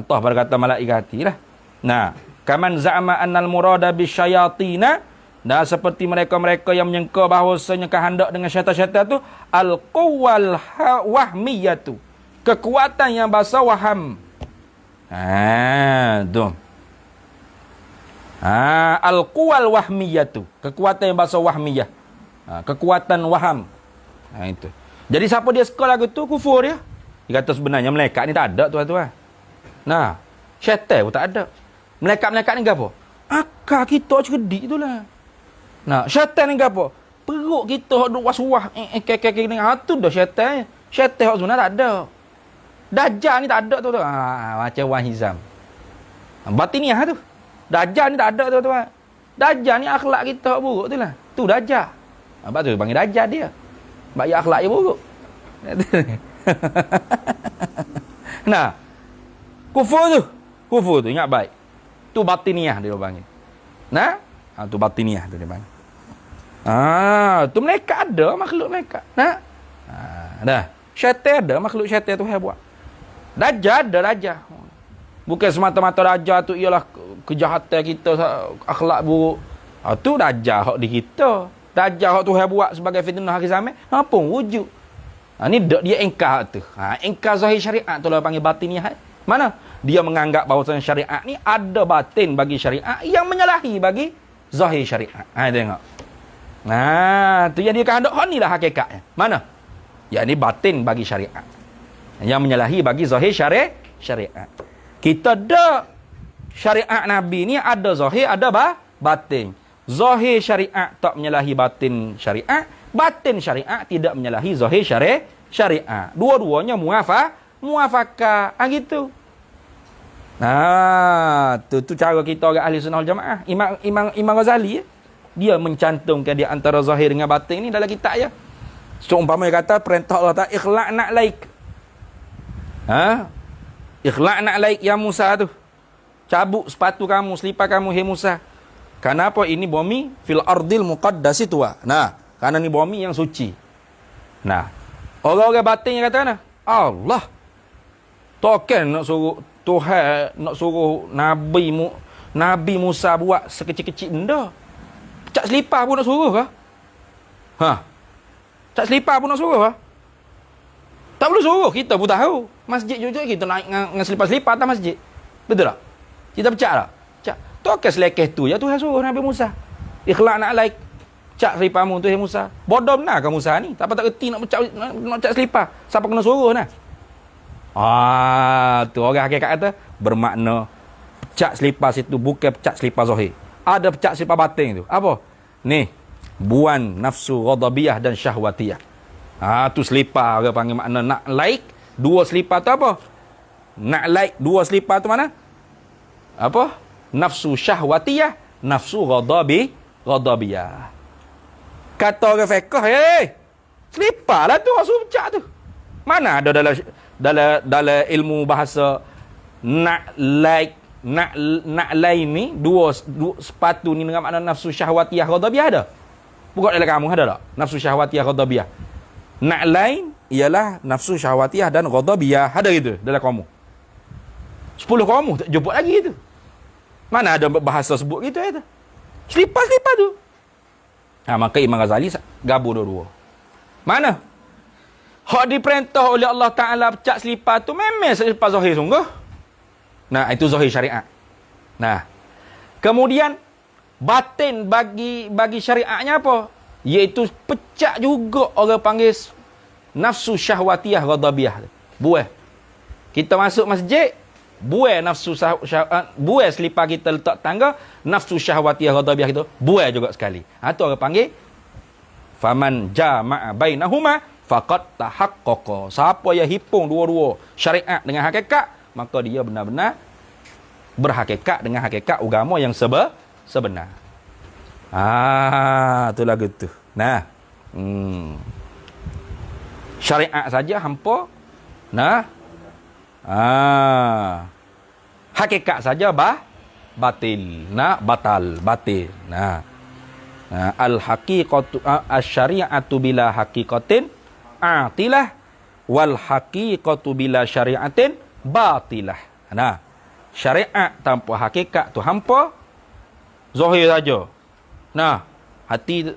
Toh pada kata malaikati lah. Kaman za'ama annal murada bisyayatina, dan seperti mereka-mereka yang menyangka bahawasanya kehendak dengan syaitan-syaitan tu al-quwwal wahmiyatu, kekuatan yang bahasa waham. Tu. Al-quwwal wahmiyatu, kekuatan yang bahasa wahmiyah. Kekuatan waham. Itu. Jadi siapa dia suka lagu tu, kufur dia. Dia kata sebenarnya malaikat ni tak ada tuan-tuan. Syaitan pun tak ada. Malaikat-malaikat ni apa? Akal kita cerdik itulah. Syaitan ni apa? Perut kita hak duk was-was dengan tu dah syaitan. Syaitan hak sebenarnya tak ada. Dajjal ni tak ada tu. Macam Wan Hizam. Batiniah tu. Dajjal ni tak ada tu. Dajjal ni akhlak kita hak buruk tu lah. Tu Dajjal. Sebab tu panggil Dajjal dia. Sebab dia akhlak dia buruk. Kufur tu ingat baik. Tu batiniah dia panggil. Tu batiniah tu dia panggil. Tu mereka ada makhluk mereka. Dah. Syaitan ada makhluk syaitan tu buat. Dajjal ada Dajjal. Bukan semata-mata Dajjal tu ialah kejahatan kita, akhlak buruk. Tu Dajjal hak di kita. Dajjal hak tu buat sebagai fitnah hari zaman. Apa wujud? Ni dia engkar tu. Engkar zahir syariat tu lah panggil batiniah. Mana? Dia menganggap bahawa syariat ni ada batin bagi syariat yang menyalahi bagi zahir syariat. Tengok. Tu yang dia kehendak hak ni lah hakikatnya. Mana? Yang ni batin bagi syariat, yang menyalahi bagi zahir syariat. Kita ada syariat Nabi ni ada zahir, ada batin. Zahir syariat tak menyalahi batin syariat, batin syariat tidak menyalahi zahir syariat. Dua-duanya muafakah. Gitu. Tu cara kita orang ahli sunnah wal jamaah. Imam Ghazali dia mencantumkan di antara zahir dengan batin ni dalam kitab ya. Seumpama dia kata perintah Allah Ta'ala ikhlaq nak laik. Ikhlaq nak laik ya Musa tu. Cabut sepatu kamu, selipar kamu hai Musa. Kenapa ini bumi fil ardil muqaddasi tua. Karena ni bumi yang suci. Orang-orang batin yang kata Allah token nak suruh Tuhan nak suruh Nabi Musa buat sekecil-kecil benda. Cak selipar pun nak suruh ke? Cak selipar pun nak suruh ke? Tak perlu suruh, kita pun tahu. Masjid juga kita naik dengan selipar-selipar atas masjid. Betul tak? Kita percak tak? Cak, token selekeh tu ya Tuhan suruh Nabi Musa. Ikhlaq nak like. Cak seliparmu tu Musa. Bodoh benar ke Musa ni? Tak reti nak cak selipar. Siapa kena suruh nah? Tu orang hakikat kata bermakna pecak selipar situ bukan pecak selipar zahir. Ada pecak selipar batin tu. Apa? Ni, buan nafsu ghadabiyah dan syahwatiyah. Tu selipar orang panggil makna nak like. Dua selipar tu apa? Nak like dua selipar tu mana? Apa? Nafsu syahwatiyah, nafsu ghadabiyah. Kata orang fiqh, selipar lah tu maksud pecak tu. Mana ada dalam ilmu bahasa nak lain ni dua sepatu ni dengan makna nafsu syahwatiyah ghadabiyah ada? Bukan dalam kamu ada tak? Nafsu syahwatiyah ghadabiyah. Nak lain ialah nafsu syahwatiyah dan ghadabiyah ada gitu dalam kamu. 10 kamu tak jumpa lagi itu. Mana ada bahasa sebut gitu itu. Selipar tu. Maka Imam Ghazali gabung dua-dua. Mana? Hak diperintah oleh Allah Ta'ala pecak selipar tu memang selipar zahir sungguh. Itu zahir syariat. Kemudian Batin bagi syariatnya apa? Iaitu pecah juga orang panggil nafsu syahwatiyah ghadabiyah. Buah. Kita masuk masjid, buah nafsu buah selipar kita letak tangga, nafsu syahwatiyah ghadabiyah itu buah juga sekali. Itu orang panggil faman jama'a bainahuma faqad tahaqqaqa. Siapa yang hipung dua-dua syariat dengan hakikat, maka dia benar-benar berhakikat dengan hakikat agama yang sebenar. Tu lagu tu. Nah. Syariat saja hampa. Nah. Hakikat saja batil. Nah, batil. Nah. Al-haqiqatu asy-syari'atu bila haqiqatin atilah wal haqiqatu bila syari'atin batilah. Nah, syariat tanpa hakikat tu hampa, zahir saja. Nah, hati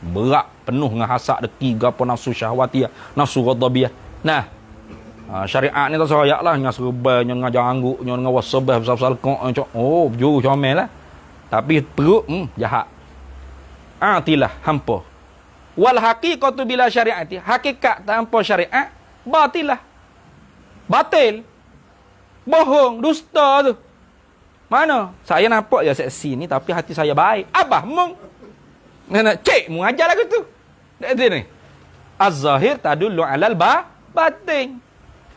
berat, penuh dengan hasad deki, gapo nafsu syahwatiyah, nafsu ghadabiyah. Nah, syariat ni tak serayak lah, dengan serba, dengan jangguk, dengan wasabah, besar-besar kok, juru comel lah. Tapi perut, jahat. Atilah, hampa. Wal haqiqatu bila syariati, hakikat tanpa syariat, batilah. Batil. Bohong, dusta tu. Mana? Saya nampak ya seksi ni, tapi hati saya baik. Abah mung. Nak cek mu ajar lagu tu. Tak ada ni. Az-zahir tadullu alal batin.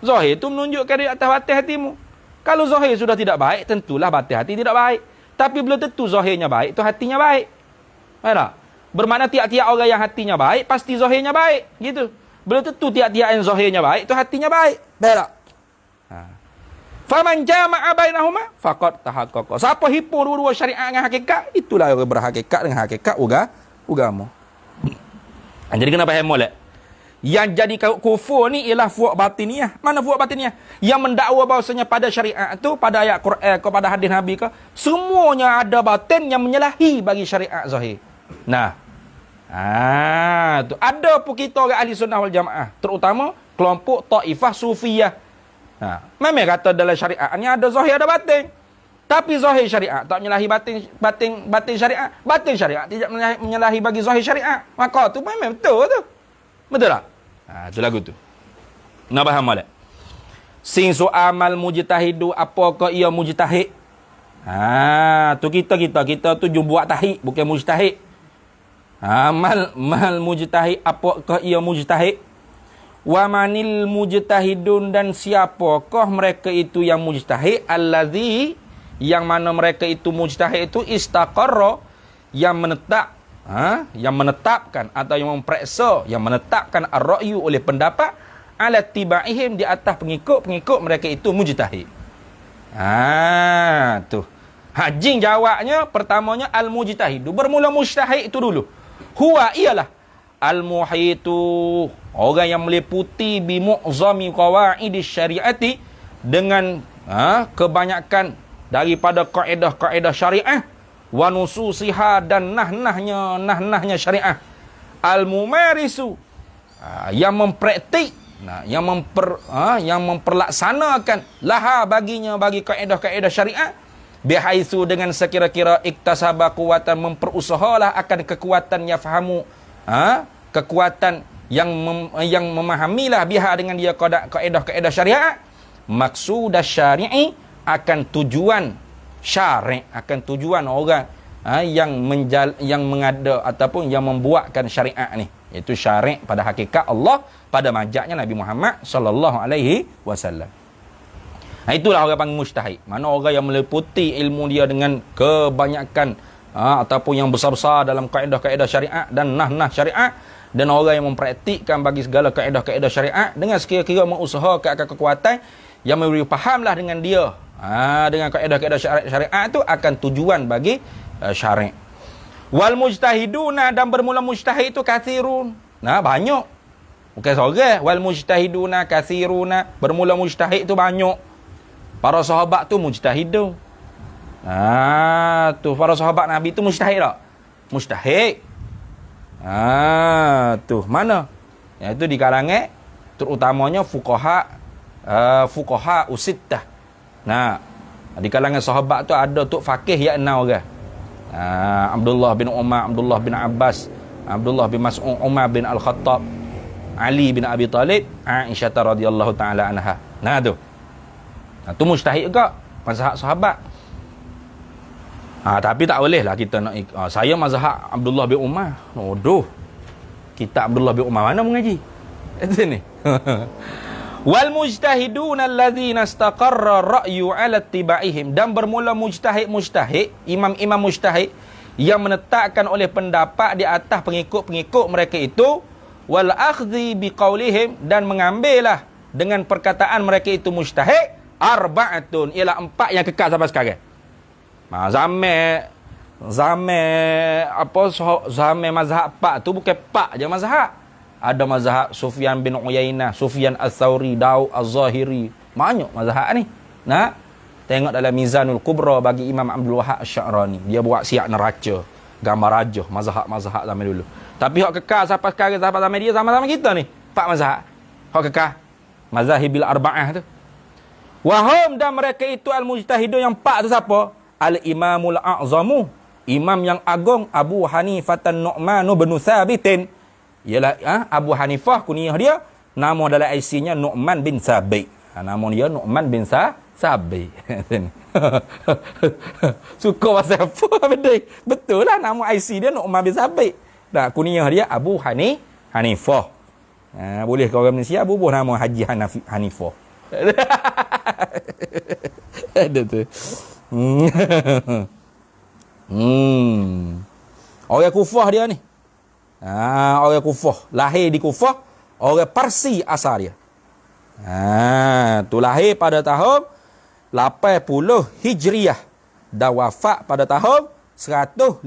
Zahir tu menunjukkan di atas batin hatimu. Kalau zahir sudah tidak baik, tentulah batin hati tidak baik. Tapi belum tentu zahirnya baik, tu hatinya baik. Mana? Bermakna tiap-tiap orang yang hatinya baik, pasti zahirnya baik. Gitu. Belum tentu tiap-tiap yang zahirnya baik, tu hatinya baik. Betul tak? Faman jama'a bainahuma faqad tahaqqaqa. Siapa hipur dua-dua syariat dengan hakikat, itulah orang berhakikat dengan hakikat agama. Jadi kena faham molek. Yang jadi kufur ni ialah fuak batiniyah. Mana fuak batiniyah? Yang mendakwa bahawasanya pada syariat tu, pada ayat Quran ke, pada hadis Nabi ke, semuanya ada batin yang menyalahi bagi syariat zahir. Nah. Tu ada pun kita orang ahli sunnah wal jamaah, terutama kelompok taifah sufiyah. Memang kata dalam syariat ni ada zahir ada batin. Tapi zahir syariat tak menyalahi batin syariat. Batin syariat tidak menyalahi bagi zahir syariat. Maka tu memang betul tu. Betul tak? Tu lagu tu. Nak faham tak? Sing amal mujtahidu, apakah ia mujtahid? Tu kita tu buat tahid, bukan mujtahid. Mal mujtahid, apakah ia mujtahid? Wa manil mujtahidun, dan siapakah mereka itu yang mujtahid? Allazi, yang mana mereka itu mujtahid itu istaqarra, yang menetapkan atau yang memperiksa, yang menetapkan ar-ra'yu oleh pendapat ala tibaihim, di atas pengikut mereka itu mujtahid. Tu. Jing jawabnya pertamanya al-mujtahidu. Bermula mujtahid itu dulu. Huwa ialah al-muhitu, orang yang meliputi bi mu'zami qawaidi syariati, dengan kebanyakan daripada kaedah-kaedah syariah, wa nususiha, dan nahnahnya syariah. Al-mumarisu, yang mempraktik, yang memperlaksanakan laha baginya, bagi kaedah-kaedah syariah, bihaitsu, dengan sekira-kira iktasaba kuwatan, memperusahalah akan kekuatan yang fahamu, kekuatan yang memahamilah biha, dengan dia kaedah-kaedah syariat, maksudah syari'i, akan tujuan syari', akan tujuan orang yang mengada ataupun yang membuatkan syariat ni, iaitu syari' pada hakikat Allah, pada majaknya Nabi Muhammad sallallahu alaihi wasallam. Itulah orang panggil mujtahid. Mana orang yang meliputi ilmu dia dengan kebanyakan ataupun yang besar-besar dalam kaedah-kaedah syariat dan nah syariat, dan orang yang mempraktikkan bagi segala kaedah-kaedah syariat dengan sekira-kira mengusahakan akan kekuatan yang memberi fahamlah dengan dia, dengan kaedah-kaedah syariat itu akan tujuan bagi syari'. Wal mujtahiduna, dan bermula mujtahid itu kathirun. Banyak. Bukan seorang. Wal mujtahiduna kathiruna, bermula mujtahid itu banyak. Para sahabat tu mujtahidun. Tu para sahabat Nabi tu mujtahid tak? Mujtahid. Tu mana? Iaitu di kalangan terutamanya fuqaha usittah. Di kalangan sahabat tu ada tok fakih yang 6 orang. Abdullah bin Umar, Abdullah bin Abbas, Abdullah bin Mas'ud, Umar bin Al-Khattab, Ali bin Abi Talib, Aisyah radhiyallahu taala anha. Nah tu. Tu mujtahid juga mazhab sahabat. Tapi tak boleh lah kita nak saya mazhab Abdullah bin Umar. Aduh. Kita Abdullah bin Umar mana mengaji? Itu ni. Wal mujtahidun alladzina istaqarra ra'yu 'ala ittiba'ihim, dan bermula mujtahid, imam-imam mujtahid yang menetapkan oleh pendapat di atas pengikut-pengikut mereka itu, wal akhdhi biqaulihim, dan mengambillah dengan perkataan mereka itu mujtahid, arba'atun, ialah 4 yang kekal sampai sekarang. Zaman mazhab 4 tu bukan 4 je mazhab. Ada mazhab Sufyan bin Uyainah, Sufyan Ats-Tsauri, Daud Az-Zahiri. Banyak mazhab ni. Nah, tengok dalam Mizanul Kubra bagi Imam Abdul Wahab Asy-Sya'rani. Dia buat siap neraca, gambar rajah mazhab-mazhab zaman dulu. Tapi hak kekal sampai sekarang, sampai zaman dia, sama-sama kita ni. 4 mazhab. Hak kekal. Mazahibil arba'ah tu. Wahum, dan mereka itu al-mujtahidun yang 4 tu siapa? Al-Imamul A'zamu, imam yang agung, Abu Hanifah an-Nu'man bin Tsabitin. Ialah Abu Hanifah, kunyah dia, nama dalam IC-nya Nu'man bin Sabit. Nama dia Nu'man bin Sabit. Suka pasal apa benda? Betul lah, nama IC dia Nu'man bin Sabit. Nah, kunyah dia Abu Hanifah. Boleh kau orang Malaysia bubuh nama Haji Hanifah. Ada tu. Orang Kufah dia ni. Orang Kufah, lahir di Kufah, orang Parsi asal dia. Tu lahir pada tahun 80 Hijriah dan wafat pada tahun 150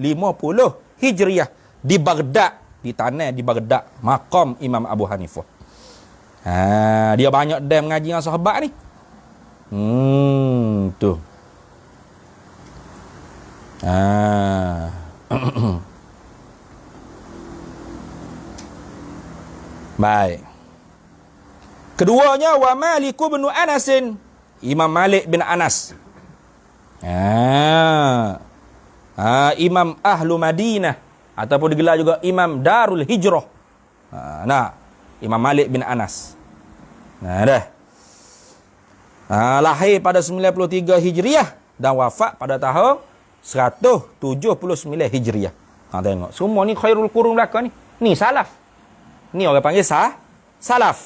Hijriah di Baghdad, di tanah di Baghdad, maqam Imam Abu Hanifah. Dia banyak dem mengaji dengan sahabat ni. Tu. Baik. Keduanya wa Malik bin Anas, Imam Malik bin Anas. Imam Ahlu Madinah, ataupun digelar juga Imam Darul Hijrah. Imam Malik bin Anas. Dah. Lahir pada 93 Hijriah dan wafat pada tahun 179 Hijriah. Tengok. Semua ni khairul qurun belakang ni. Ni salaf. Ni orang panggil salaf.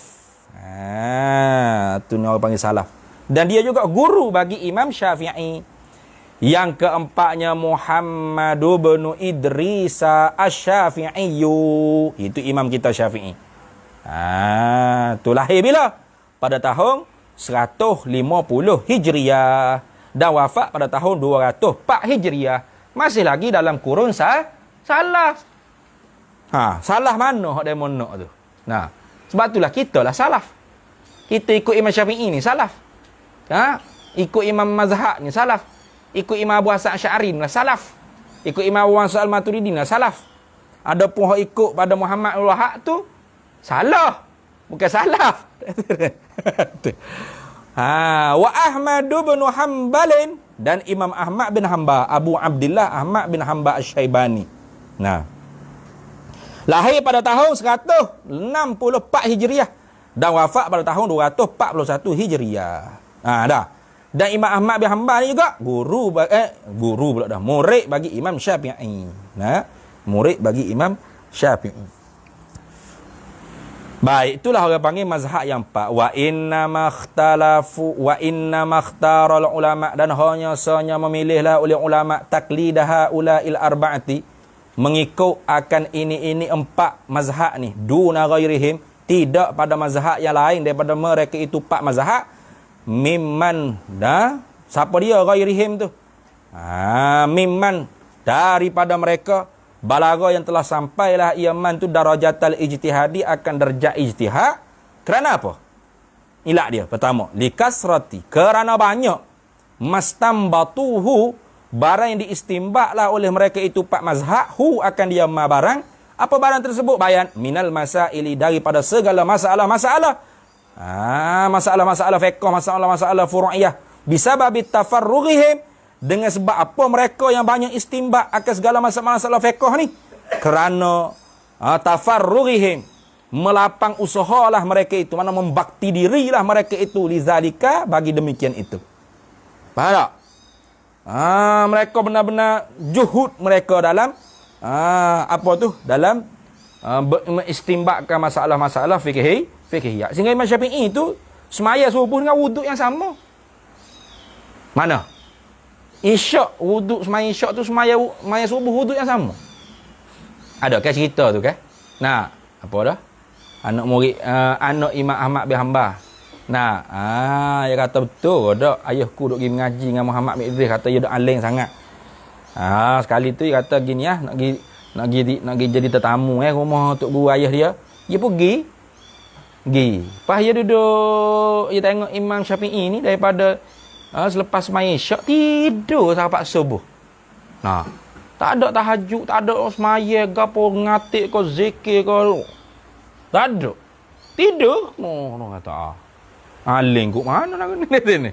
Tu ni orang panggil salaf. Dan dia juga guru bagi Imam Syafi'i. Yang keempatnya Muhammad bin Idris Asy-Syafi'i. Itu imam kita Syafi'i. Tu lahir bila? Pada tahun 150 Hijriah. Dan wafat pada tahun 204 Hijriah. Masih lagi dalam kurun salaf. Salah mana hak demo nak tu? Sebab itulah kita lah salaf. Kita ikut Imam Syafi'i ni salaf. Ikut Imam Mazhab ni salaf. Ikut Imam Abu Hasan Asy'ari ni salaf. Ikut Imam Abu Hasan Al-Maturidi ni salaf. Ada pun hak ikut pada Muhammad Al-Wahhab tu salah. Bukan salaf. Wa Ahmad bin Hanbal, dan Imam Ahmad bin Hanbal, Abu Abdullah Ahmad bin Hanbal Asy-Syaibani. Lahir pada tahun 164 Hijriah dan wafat pada tahun 241 Hijriah. Dah. Dan Imam Ahmad bin Hanbal ni juga guru pula dah, murid bagi Imam Syafi'i. Murid bagi Imam Syafi'i. Baik, itulah orang panggil mazhab yang 4. Wa inna makhtaral ulama, dan hanya sahaja memilihlah oleh ulama taklidaha ulail arba'ati, mengikut akan ini 4 mazhab ni, duna ghairihim, tidak pada mazhab yang lain daripada mereka itu 4 mazhab. Mimman, siapa dia ghairihim tu? Mimman, daripada mereka, balaga yang telah sampailah iaman tu darajatal ijtihadi, akan darjat ijtihad. Kerana apa? Ilat dia pertama, likasrati, kerana banyak, mastambatuhu, barang yang diistimbaklah oleh mereka itu 4 mazhab, akan dia barang. Apa barang tersebut? Bayan minal masaili, daripada segala masalah-masalah. Masalah-masalah fiqh, masalah-masalah furu'iyah, bisabab tafarrughihim, Dengan sebab apa mereka yang banyak istinbat akan segala masalah-masalah fiqh ni? Kerana tafarrughihim, melapang usahalah mereka itu, mana membakti dirilah mereka itu lizalika, bagi demikian itu. Faham tak? Mereka benar-benar juhud mereka dalam dalam mengistinbatkan masalah-masalah fikihiyah. Sehingga Imam Syafi'i itu semaya subuh dengan wuduk yang sama. Mana? Isyak, wuduk semaya isyak tu semaya subuh wuduk yang sama. Ada kan cerita tu kan? Nah, apa dah? Anak murid anak Imam Ahmad bin Hanbal. Nah, dia kata betul dak ayahku duk pergi mengaji dengan Muhammad bin Idris, kata dia duk aling sangat. Sekali tu dia kata gini nak pergi jadi tetamu rumah tok guru ayah dia. Dia pergi. Pas dia duduk, dia tengok Imam Syafi'i ni daripada selepas semaya isyak tidur sampai subuh. Nah, tak ada tahajud, tak ada semaya gapo ngatik ko zikir ko. Tak ada. Tidur. Orang kata aling kok mana nak ni.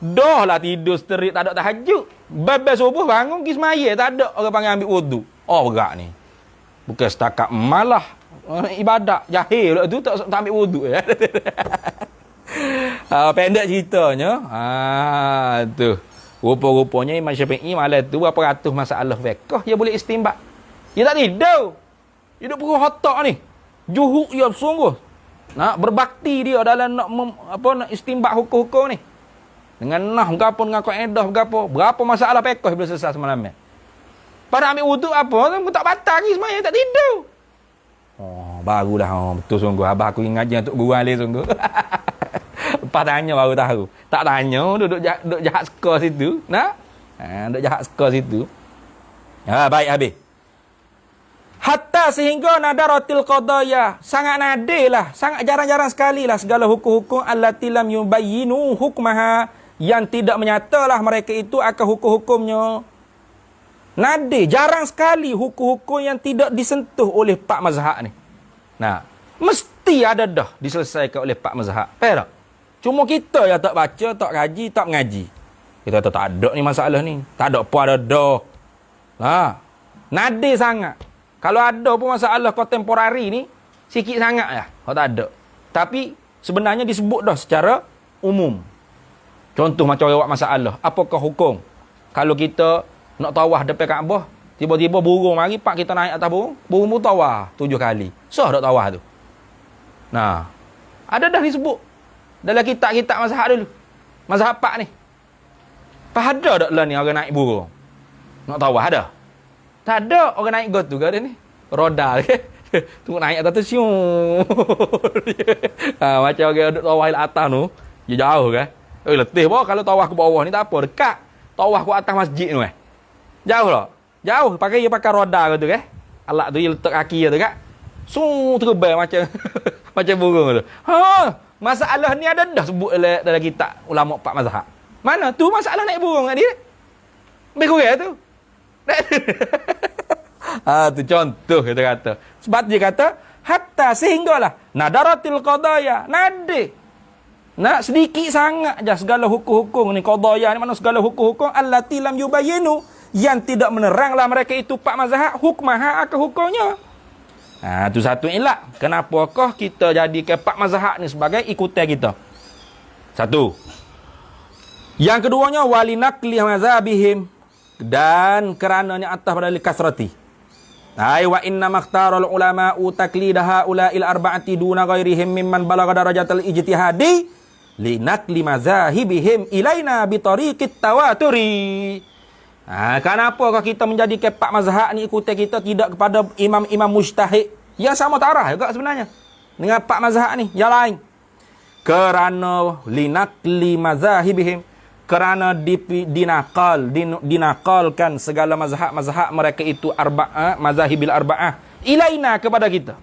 Dah lah tidur seterik, tak ada tahajud. Babas subuh bangun pergi semaya, tak ada orang panggil ambil wudu. Berat ni. Bukan setakat malah ibadat jahil pula tu tak ambil wudu. Pendek ceritanya. Tu. Rupa-rupanya Imam Syafi'i malam tu berapa ratus masalah fiqh dia boleh istinbat. Dia tak tidur. Dia duduk perlu otak ni. Juhud dia sungguh. Nak berbakti dia dalam nak istinbat hukum-hukum ni. Dengan gapo dengan kaedah berapa masalah fiqh bila selesai semalam ni. Pada ambil wuduk apa tak batal lagi semaya tak tidur. Barulah betul sungguh abah aku ngaji untuk guru alim sungguh. Lepas tanya baru tahu. Tak tanya duduk jahat skor situ. Nah. Duduk jahat skor situ. Baik habis. Hatta sehingga nadaratil qadaya, sangat nadirlah, sangat jarang-jarang sekali lah segala hukum-hukum allati lam yubayyinu hukmaha, yang tidak menyatalah mereka itu akan hukum-hukumnya. Nadir, jarang sekali hukum-hukum yang tidak disentuh oleh pak mazhab ni. Nah, mesti ada dah diselesaikan oleh pak mazhab. Faham tak? Cuma kita yang tak baca, tak kaji, tak mengaji. Kita tak ada ni masalah ni. Tak ada apa ada dah. Nadir sangat. Kalau ada pun masalah kontemporari ni, sikit sangat lah. Kalau tak ada. Tapi sebenarnya disebut dah secara umum. Contoh macam awak masalah. Apakah hukum? Kalau kita nak tawaf depan Kaabah, tiba-tiba burung mari, pak kita naik atas burung. Burung pun tawaf 7 kali. Sah tak tawaf tu? Nah, ada dah disebut. Dalam kitab-kitab mazhab dulu. Mazhab pak ni. Pas ada tak lah ni orang naik burung? Nak tawaf ada? Tak ada orang naik got tu ke ada ni? Roda ke? Tunggu naik atas tu siung. Macam orang duduk tawaf di atas tu, dia jauh kan? Letih pun kalau tawaf ke bawah ni tak apa, dekat. Tawaf ke atas masjid tu jauh tak? Jauh, dia pakai roda ke tu kan? Alat tu dia letak kaki tu kan? Terbang macam macam burung tu. Masalah ni ada dah sebut dalam kitab ulama pak mazhab. Mana tu masalah naik burung kat dia? Lebih kurang tu. Tu contoh kita kata. Sebab dia kata hatta sehinggalah nadaratil qadaya, nadir. Nak sedikit sangat je segala hukum-hukum ni qadaya ni, mana segala hukum-hukum allati lam yubayyinu, yang tidak meneranglah mereka itu pak mazhab hukmah akan hukumnya. Tu satu ilat. Kenapakah kita jadikan pak mazhab ni sebagai ikutan kita? Satu. Yang keduanya walinakli mazhabihim, dan kerananya atas pada kasrati. Wa inna makhtarul ulama'u taklidaha ula'il arba'ati duna ghairihim mimman balagha darajatal ijtihadi linakli mazahibihim ilaina bitariqit tawaturi. Kenapa kita menjadikan pak mazhab ni ikutan kita, tidak kepada imam-imam mujtahid yang sama tarah juga sebenarnya dengan pak mazhab ni yang lain? Kerana linakli mazahibihim, kerana dinakalkan segala mazhab-mazhab mereka itu mazahibil arba'ah ilaina kepada kita.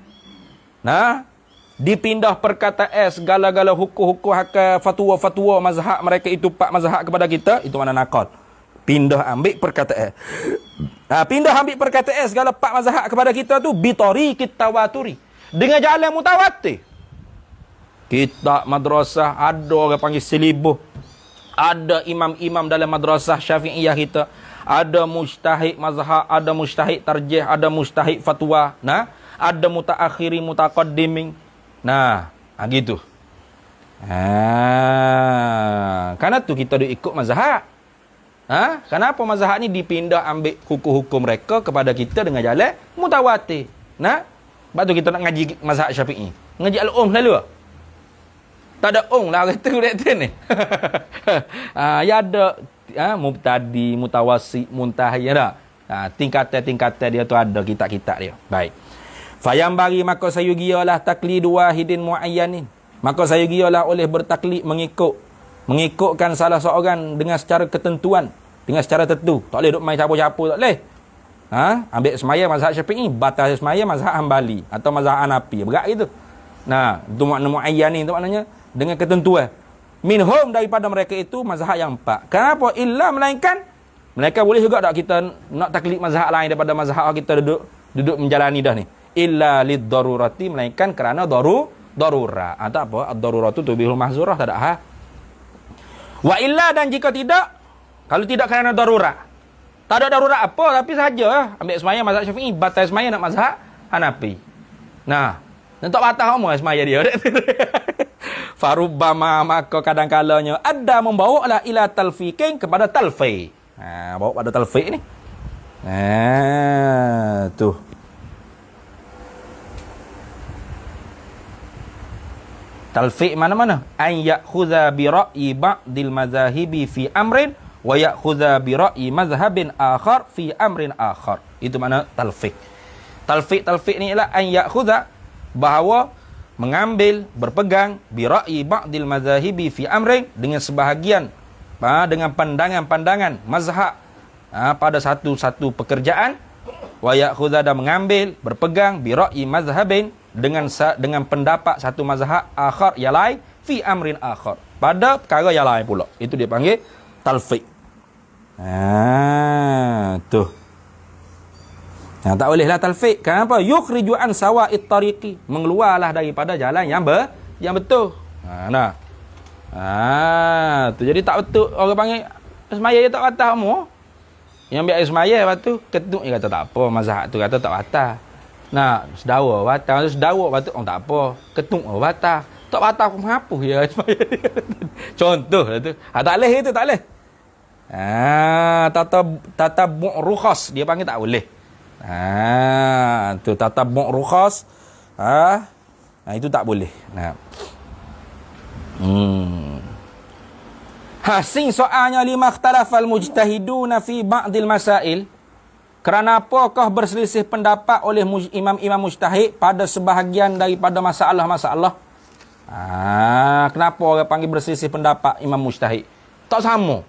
Dipindah perkataan segala-gala hukum-hukum fatwa-fatwa mazhab mereka itu pak mazhab kepada kita, itu mana nakal. Pindah ambil perkataan. Pindah ambil perkataan segala pak mazhab kepada kita tu bitariqit tawaturi, dengan jalan mutawatir. Kitab madrasah ada orang panggil silibus, Ada imam-imam dalam madrasah Syafi'iyah kita, ada mujtahid mazhab, ada mujtahid tarjih, ada mujtahid fatwa. Nah, ada mutaakhiri, mutaqaddimin. Nah, gitu. Karena tu kita duk ikut mazhab. Kenapa mazhab ni dipindah ambil hukum-hukum mereka kepada kita dengan jalan mutawatir. Nah, sebab tu kita nak ngaji mazhab Syafi'i. Ngaji al-um selalu. Tak ada lah kata tu ni. Ya ada mubtadi, mutawassi, muntahyi dah. Tingkatan-tingkatan dia tu ada kitab-kitab dia. Baik. Fayam bagi maka sayugiyalah taklidu wahidin muayyanin. Maka sayugiyalah oleh bertaklid mengikutkan salah seorang dengan secara ketentuan, dengan secara tertentu. Tak boleh duk main campur-campur, tak boleh. Ambil semaya mazhab Syafi'i, batal semaya mazhab Hambali atau mazhab Hanafi. Berat gitu. Nah, itu makna muayyanin tu maknanya dengan ketentuan. Minhum daripada mereka itu mazhab yang 4. Kenapa? Illa melainkan mereka boleh juga tak kita nak taklid mazhab lain daripada mazhab kita duduk menjalani dah ni. Illa lid darurati, melainkan kerana darurah. Tak apa, ad-daruratu tubihul mahzurah, tak ada Wa illa, dan jika tidak, kalau tidak kerana darurat. Tak ada darurat apa, tapi saja ambil semaya mazhab Syafi'i, batal semaya nak mazhab Hanafi. Nah, tak batal semua semaya dia. Farubbama, maka kadang-kalanya ada membawa lah ila talfiqin, kepada talfiq. Bawa pada talfiq ni. Tuh. Talfiq mana-mana? An ya'khudha bi ra'yi ba'dil mazahibi fi amrin wa ya'khudha bi ra'yi mazhabin akhar fi amrin akhar. Itu makna talfiq. Talfiq ni ialah an ya'khudha, bahawa mengambil, berpegang bi ra'yi ba'dil mazahibi fi amrin, dengan sebahagian dengan pandangan-pandangan mazhab pada satu pekerjaan, wa ya'khudha, dan mengambil, berpegang bi ra'yi mazhabin, dengan pendapat satu mazhab akhar yang lain fi amrin akhar, pada perkara yang lain pula. Itu dia panggil talfiq. Tuh. Tak bolehlah talfiq. Kenapa? Yukhriju an sawa'it tariqi, mengeluarlah daripada jalan yang betul. Tu jadi tak betul, orang panggil semaya dia tak batal semua. Yang biar semaya lepas tu ketuk dia kata tak apa, mazhab tu kata tak batal. Sedawa batal, batal, tak apa. Ketung batal. Tak batal aku menghapus ya. Contoh lah tu. Tak boleh itu, tak boleh. Tatabu' rukhas, dia panggil tak boleh. Tu tatabu' rukhas. Itu tak boleh. Sing soalnya lima ikhtalafal mujtahiduna fi ba'dil masail. Kerana apakah berselisih pendapat oleh imam-imam mujtahid pada sebahagian daripada masalah-masalah? Kenapa orang panggil berselisih pendapat imam mujtahid? Tak sama.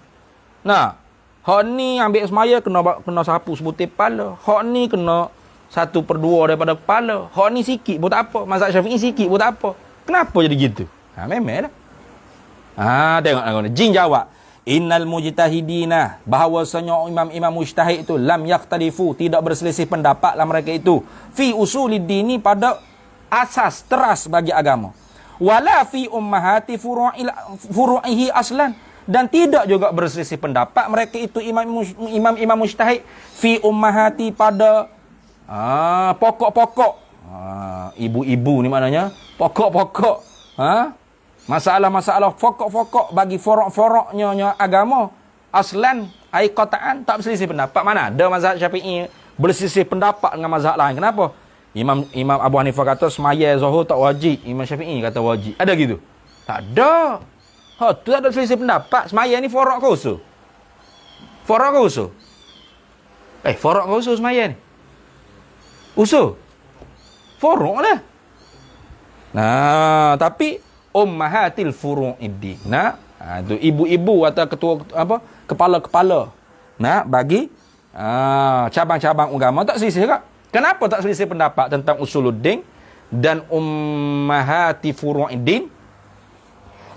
Hak ni ambil semaya kena sapu sebutir kepala. Hak ni kena 1/2 daripada kepala. Hak ni sikit pun tak apa. Mazhab Syafi'i sikit pun tak apa. Kenapa jadi gitu? Memang dah. Tengok. Jin jawab. Innal mujtahidina, bahawasanya imam-imam mujtahid itu lam yakhtalifu, tidak berselisih pendapat lah mereka itu, fi usulid dini, pada asas teras bagi agama, wala fi ummahati furu'ihi aslan, dan tidak juga berselisih pendapat mereka itu imam-imam mujtahid fi ummahati, pada pokok-pokok, ibu-ibu ni maknanya pokok-pokok, masalah-masalah pokok-pokok bagi forok-foroknya agama, aslan ai qataan, tak berselisih pendapat. Mana ada mazhab Syafi'i berselisih pendapat dengan mazhab lain? Kenapa? Imam Abu Hanifah kata semaya zuhur tak wajib, Imam Syafi'i kata wajib. Ada gitu? Tak ada. Tu tak ada selisih pendapat. Semaya ni forok ke usul? Forok ke usul? Forok ke usul semaya ni? Usul? Forok lah. Tapi ummahatil furu'iddi. Tu ibu-ibu atau kepala-kepala. Bagi cabang-cabang agama tak selisih kak. Kenapa tak selisih pendapat tentang usuluddin dan ummahati furu'iddin?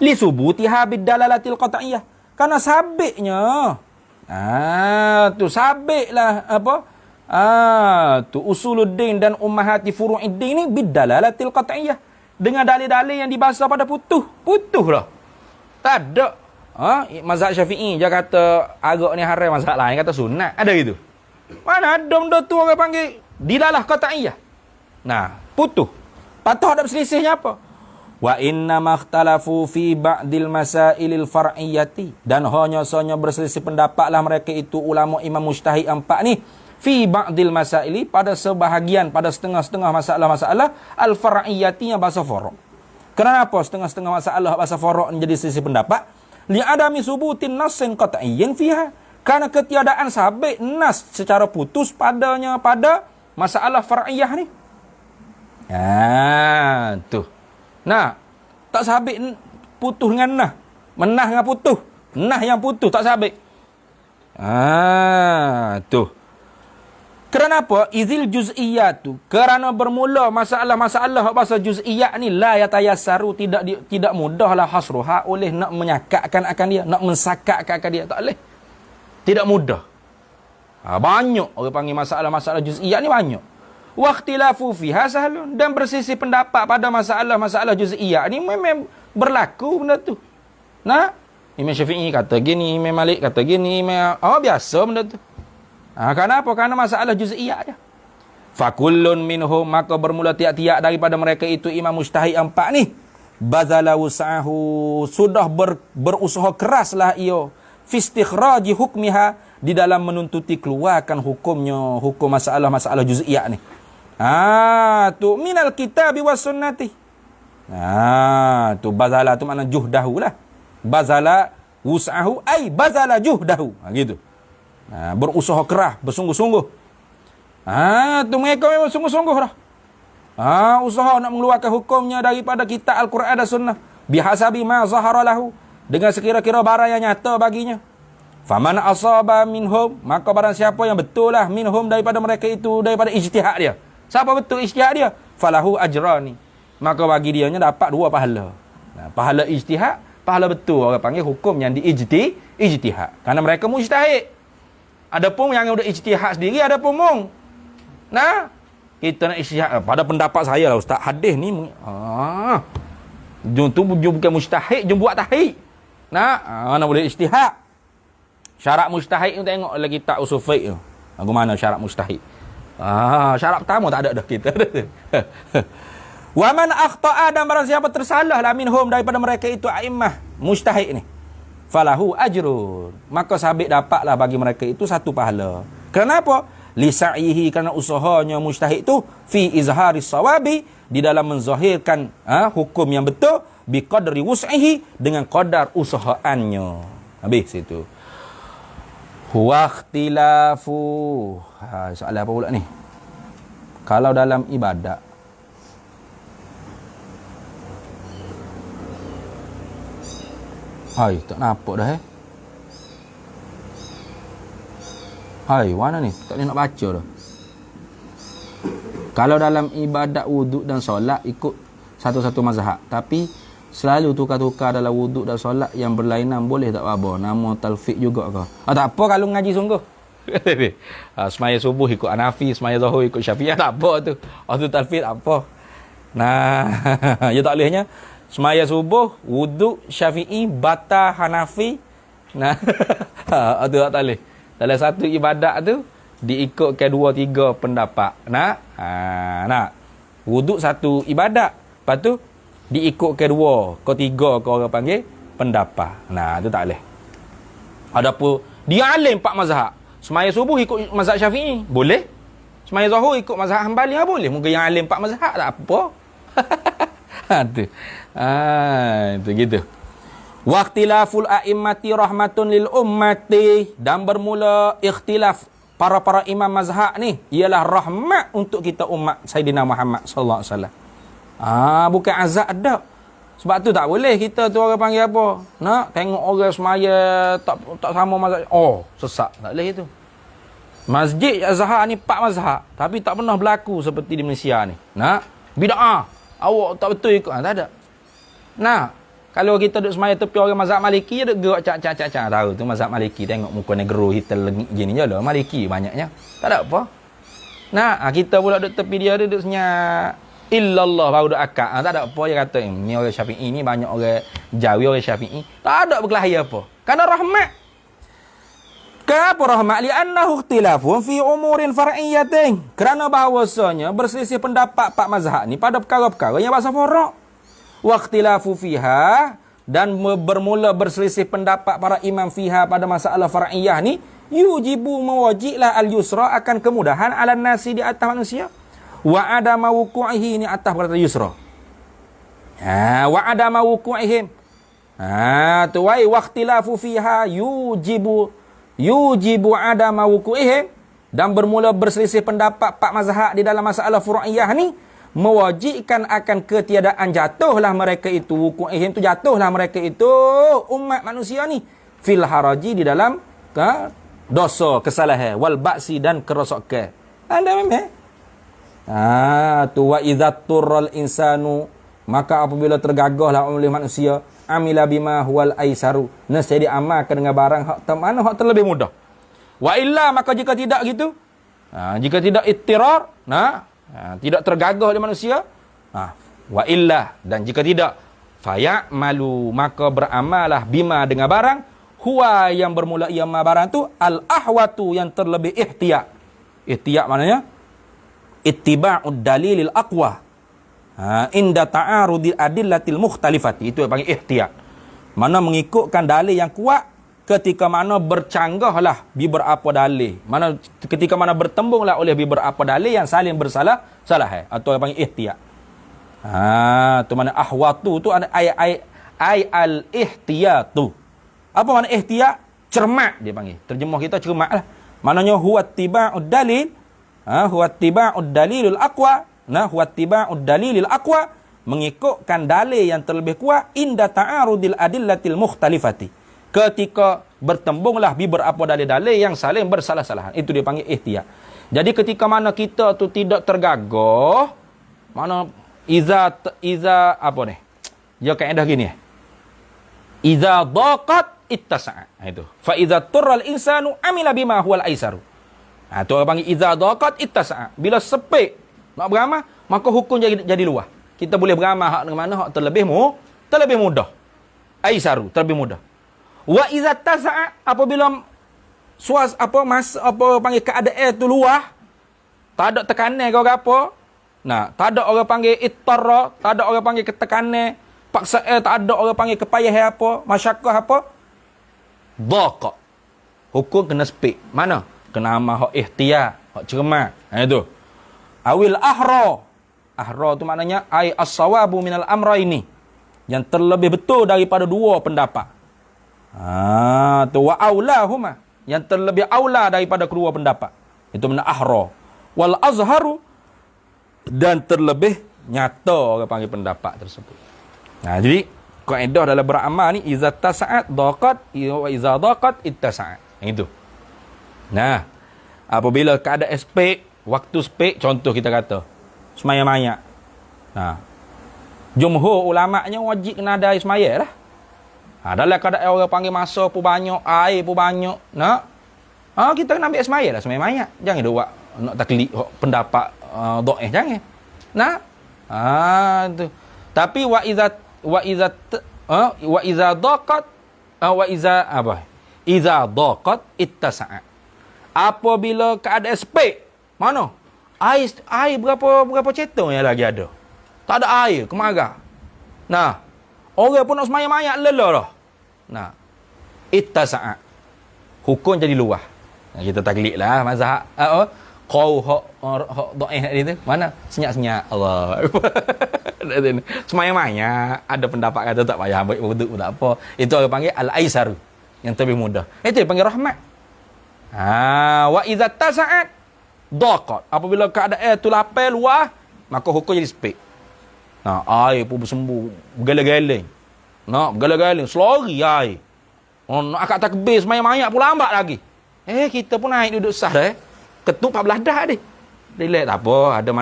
Li subutiha biddalalatil qat'iyah. Karena sabitnya. Tu sabitlah tu usuluddin dan ummahati furu'iddin ni biddalalatil qat'iyah, dengan dalil-dalil yang dibahas pada putuh lah. Tak ada. Mazhab Syafi'i dia kata arak ni haram, mazhab lain kata sunat. Ada gitu? Mana ada benda tu orang panggil dilalah qat'iyah. Nah, putus. Patut ada selisihnya apa? Wa inna makhtalafu fi ba'dil masailil far'iyyati, dan hanya berselisih pendapatlah mereka itu ulama imam mujtahid empat ni fi ba'dil masaili, pada sebahagian, pada setengah-setengah masalah-masalah al far'iyyati yang bahasa furu'. Kenapa setengah-setengah masalah bahasa furu' menjadi selisih pendapat? Li adami subutin nassin qat'iyyin fiha, karena ketiadaan sabit nas secara putus padanya pada masalah far'iyah ni. Tuh. Nah, tak sabit putus dengan nah. Menah dengan putus. Nah yang putus tak sabit. Tuh. Kenapa? Izil juz'iyatu. Kerana bermula masalah-masalah bahasa juz'iyat ni la yatayassaru, tidak mudahlah hasruha oleh nak menyakatkan akan dia, nak mensakatkan akan dia. Tak boleh. Tidak mudah. Banyak orang panggil masalah-masalah juz'iyat ni banyak. Waqtilafu fiha sahlun, dan bersisi pendapat pada masalah-masalah juz'iyah ni memang berlaku benda tu. Nah, Imam Syafi'i kata gini, Imam Malik kata gini, biasa benda tu. Kenapa? Karena masalah juz'iyah dia. Fakullun minhum, maka bermula tiap-tiap daripada mereka itu imam mujtahid empat ni, bazala wus'ahu, sudah berusaha keraslah ia fi istikhraji hukmiha, di dalam menuntuti keluarkan hukumnya, hukum masalah-masalah juz'iyah ni. Tu minal kitabi was sunnati. Tu bazala tu makna juhdahu lah. Bazala wus'ahu ai bazala juhdahu. Gitu. Berusaha keras, bersungguh-sungguh. Tu mereka memang sungguh-sungguh dah. Usaha nak mengeluarkan hukumnya daripada kitab Al-Quran dan Sunnah. Bihasabi ma zahara lahu, dengan sekira-kira barang yang nyata baginya. Faman asaba minhum, maka barang siapa yang betul lah minhum daripada mereka itu, daripada ijtihad dia. Siapa betul ijtihad dia? Falahu ajrani, maka bagi dia dapat dua pahala. Pahala ijtihad, pahala betul orang panggil hukum yang ijtihad. Karena mereka mujtahid. Adapun yang udah ijtihad sendiri ada pun kita nak ijtihad pada pendapat saya lah ustaz, hadis ni jom bukan mujtahid, jom buat tahqiq. Mana boleh ijtihad. Syarat mujtahid tu tengok lagi kitab usul fiqh tu. Bagaimana syarat mujtahid? Syarat pertama tak ada dah kita. Wa man akhta'a, dan barang siapa tersalah la minhum daripada mereka itu a'immah mujtahid ni, falahu ajrun, maka sabit dapatlah bagi mereka itu satu pahala. Kenapa? Li sa'ihi, kerana usahanya mujtahid tu fi izhari sawabi, di dalam menzahirkan hukum yang betul, bi qadri wus'ihi, dengan qadar usahaannya. Habis itu. Waqtilafu. Soalan apa pula ni? Kalau dalam ibadat, tak nampak dah mana ni? Tak boleh nak baca dah. Kalau dalam ibadat wuduk dan solat ikut satu-satu mazhab, tapi selalu tukar-tukar dalam wuduk dan solat yang berlainan, boleh tak apa? Nama talfiq juga ke? Tak apa kalau ngaji sungguh. Semaya subuh ikut Hanafi, semaya Zuhur ikut Syafi'iyah, tak apa tu. Tu talfiq tak apa. Ya tak bolehnya. Semaya subuh, wuduk Syafi'i, bata Hanafi. Tu tak boleh. Dalam satu ibadat tu diikutkan 2-3 pendapat. Wuduk satu ibadat, lepas tu diikutkan 2 ke 3 ke orang panggil pendapat. Itu tak boleh. Adapun dia alim 4 mazhab. Semaya subuh ikut mazhab Syafi'i, boleh. Semaya Zuhur ikut mazhab Hanbali, boleh. Mungkin yang alim 4 mazhab tak apa. Itu gitu. Waqtilaful a'immati rahmatun lil ummati, dan bermula ikhtilaf para imam mazhab ni ialah rahmat untuk kita umat Sayyidina Muhammad sallallahu alaihi wasallam. Bukan azab dak. Sebab tu tak boleh kita tu orang panggil apa? Tengok orang semaya tak sama mazhab. Sesat. Tak boleh itu. Masjid Azhar ni 4 mazhab, tapi tak pernah berlaku seperti di Malaysia ni. Bid'ah. Awak tak betul ikut. Tak ada. Kalau kita duduk semaya tepi orang mazhab Maliki, dia duduk gerak cak. Tahu tu mazhab Maliki, tengok muka negro hitam lengit gini je lah. Maliki banyaknya. Tak ada apa. Kita pula duduk tepi dia, duduk senyap. Illallah baru duduk akak. Tak ada apa dia kata. Ni orang Syafi'i ni banyak orang Jawi orang Syafi'i. Tak ada berkelahi apa. Karena rahmat. Kenapa rahmat? Li'annahu ikhtilafun fi umurin far'iyyatin. Kerana bahawasanya berselisih pendapat pak mazhab ni pada perkara-perkara yang bahasa fara'. Wa ikhtilafu fiha, dan bermula berselisih pendapat para imam fiha pada masalah far'iyah ni, yujibu mewajiblah al-yusra, akan kemudahan ala nasi di atas manusia. Wa adama wuku'ihi, ni atas berkata yusra. Wa adama wuku'ihim. Tu wai waqtilafu fiha yujibu adama wuku'ihim, dan bermula berselisih pendapat pak mazhab di dalam masalah furu'iyah ni mewajibkan akan ketiadaan jatuhlah mereka itu, wuku'ihim tu jatuhlah mereka itu, umat manusia ni, fil haraji, di dalam dosa, kesalahan, wal ba'si, dan kerosakan. Anda memang tu wa idza turral insanu, maka apabila tergagahlah oleh manusia, amila bima huwal aisaru, nescaya diamalkan dengan barang hak mana hak terlebih mudah. Wa illa, maka jika tidak gitu, jika tidak ittirar, tidak tergagah oleh manusia, wa illa, dan jika tidak, fayamalu, maka beramalah bima dengan barang, huwa, yang bermula ia barang tu, al ahwatu, yang terlebih ihtiyat. Ihtiyat maknanya ittiba'ud dalilil aqwa inda ta'arudil adillatil mukhtalifati. Itu yang panggil ihtiyat. Mana mengikutkan dalil yang kuat ketika mana bercanggahlah beberapa dalil. Mana ketika mana bertembunglah oleh beberapa dalil yang saling salah, atau yang panggil ihtiyat. Tu mana ahwatu tu ada ay al ihtiyatu. Apa makna ihtiyat? Cermat dia panggil. Terjemah kita cermatlah. Maknanya huwa ittiba'ud dalil, huwa ittiba'ud dalilul aqwa. Huwa ittiba'ud dalilil aqwa, mengikutkan dalil yang terlebih kuat, inda ta'arudil adillatil mukhtalifati, ketika bertembunglah beberapa dalil-dalil yang saling bersalah-salahan. Itu dia panggil ihtiyat. Jadi ketika mana kita tu tidak tergagah, mana iza apa ni? Dia kaedah gini. Iza daqat ittasa'a. Itu. Fa iza turral insanu amila bima huwal aisaru. Tu orang panggil iza daqat ittasa'a. Bila sepik nak beramal, maka hukum jadi luas. Kita boleh beramal hak dengan mana hak terlebih mudah. Aisaru, terlebih mudah. Wa iza tasa'a, apabila panggil keadaan tu luas, tak ada tekanan ke apa. Tak ada orang panggil ittarra, tak ada orang panggil ketekanan, paksaan, tak ada orang panggil kepayahan apa, masyakkah apa. Dhaqa. Hukum kena sepik. Mana? Kena amal hak ihtiyat, hak cermat. Itu. Awil ahra. Ahra tu maknanya ai as-sawabu minal amraini, yang terlebih betul daripada dua pendapat. Tu wa aulahuma, yang terlebih aula daripada kedua pendapat. Itu makna ahra. Wal azharu, dan terlebih nyata orang panggil pendapat tersebut. Jadi kaedah dalam beramal ni, iza tasa'at daqat, wa iza daqat ittasa'at. Itu. Apabila keadaan spek, waktu spek, contoh kita kata semaya mayak. Jumhur ulama'nya wajib kena ada air semaya lah. Dalam keadaan orang panggil masa pun banyak, air pun banyak, kita kena ambil semaya lah, semaya mayak. Jangan dia buat nak taklid pendapat dhaif, jangan. Tu. Tapi wa iza daqat iza daqat ittasa'a. Apabila keadaan spek, mana? Air berapa cetong yang lagi ada? Tak ada air, kemarah. Orang pun nak semayang mayak lelah dah. Ittasa'a. Hukum jadi luah. Kita taklid lah mazhab. Kau hak dhaif tadi tu. Mana? Senyap-senyap. Allah. Semayang mayak, ada pendapat kata tak payah ambil wuduk pun tak apa. Itu orang panggil al-aisaru, yang terlebih mudah. Itu dia panggil rahmat. Wa idza tasa'at daqat. Apabila keadaan tu lapar luah, maka hukum jadi sepik. Air pun bersembuh, bergeleng-geleng. Bergeleng-geleng, selari air. Nak akak takbir semayang mayak pun lambat lagi. Kita pun naik duduk sah dah. Ketuk 14 dah dia. Dia lihat tak apa, ada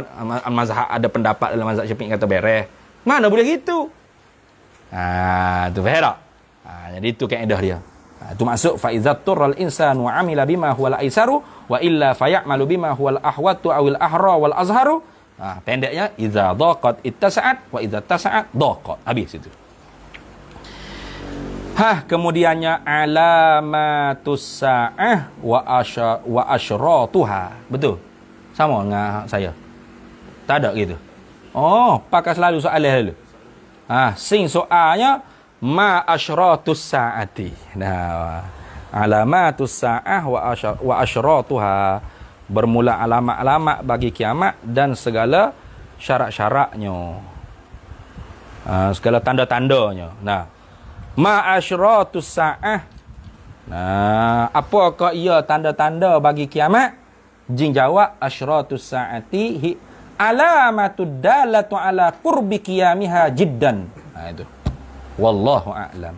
mazhab, ada pendapat dalam mazhab Syafi'i kata beres. Mana boleh gitu? Tu faham tak? Jadi itu kaedah dia. Itu maksud fa iza turral insanu wa amila bima huwal aisaru wa illa fayamalu bima huwal ahwatu awil ahra wal azharu. Pendeknya iza daqat ittasa'at wa iza tasa'at daqat. Habis itu. Kemudiannya alamatus sa'ah wa asyratuha. Betul? Sama dengan saya? Tak ada gitu. Oh, pakai selalu soalan dulu. Sing soalnya ma asyratus sa'ati. Nah, alamatus sa'ah wa asyratuha. Bermula alamat-alamat bagi kiamat dan segala syarat-syaratnya. Segala tanda-tandanya. Nah, ma asyratus sa'ah. Nah, apakah ia tanda-tanda bagi kiamat? Jin jawab asyratus sa'ati alamatud dalatu ala qurbi qiyamiha jiddan. Itu. Wallahu a'lam.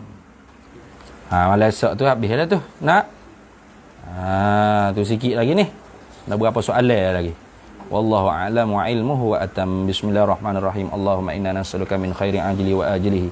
Malam esok tu habis dah tu. Nak? Tu sikit lagi ni. Dah berapa soalan lagi? Wallahu a'lam wa ilmuhu wa atam. Bismillahirrahmanirrahim. Allahumma inna nas'aluka min khairi ajli wa ajlihi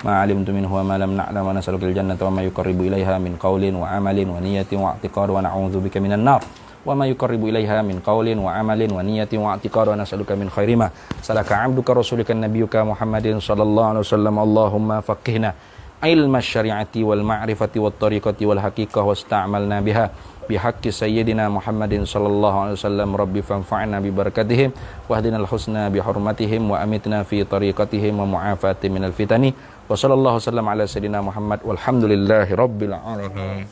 ma 'alimtu minhu wa ma lam na'lam wa nas'aluka al-jannata wa ma yuqarribu ilaiha min qawlin wa 'amalin wa niyatin wa i'tiqad wa na'udzubika minan nar wa ma yuqarribu ilaiha min qawlin wa 'amalin wa niyatin wa i'tiqad wa nas'aluka min khairi ma salaka 'abduka rasulika nabiyyuka Muhammadin sallallahu alaihi wasallam. Allahumma faqihna ilma syari'ati wal ma'rifati wat tariqati wal haqiqah wasta'malna biha bihaqqi sayyidina Muhammadin sallallahu alaihi wasallam. Rabbi fanfa'na bi barakatihim wahdinal husna bi hurmatihim wa amitna fi tariqatihim wa mu'afati minal fitani wa sallallahu wasallam ala sayyidina Muhammad walhamdulillahi rabbil alamin.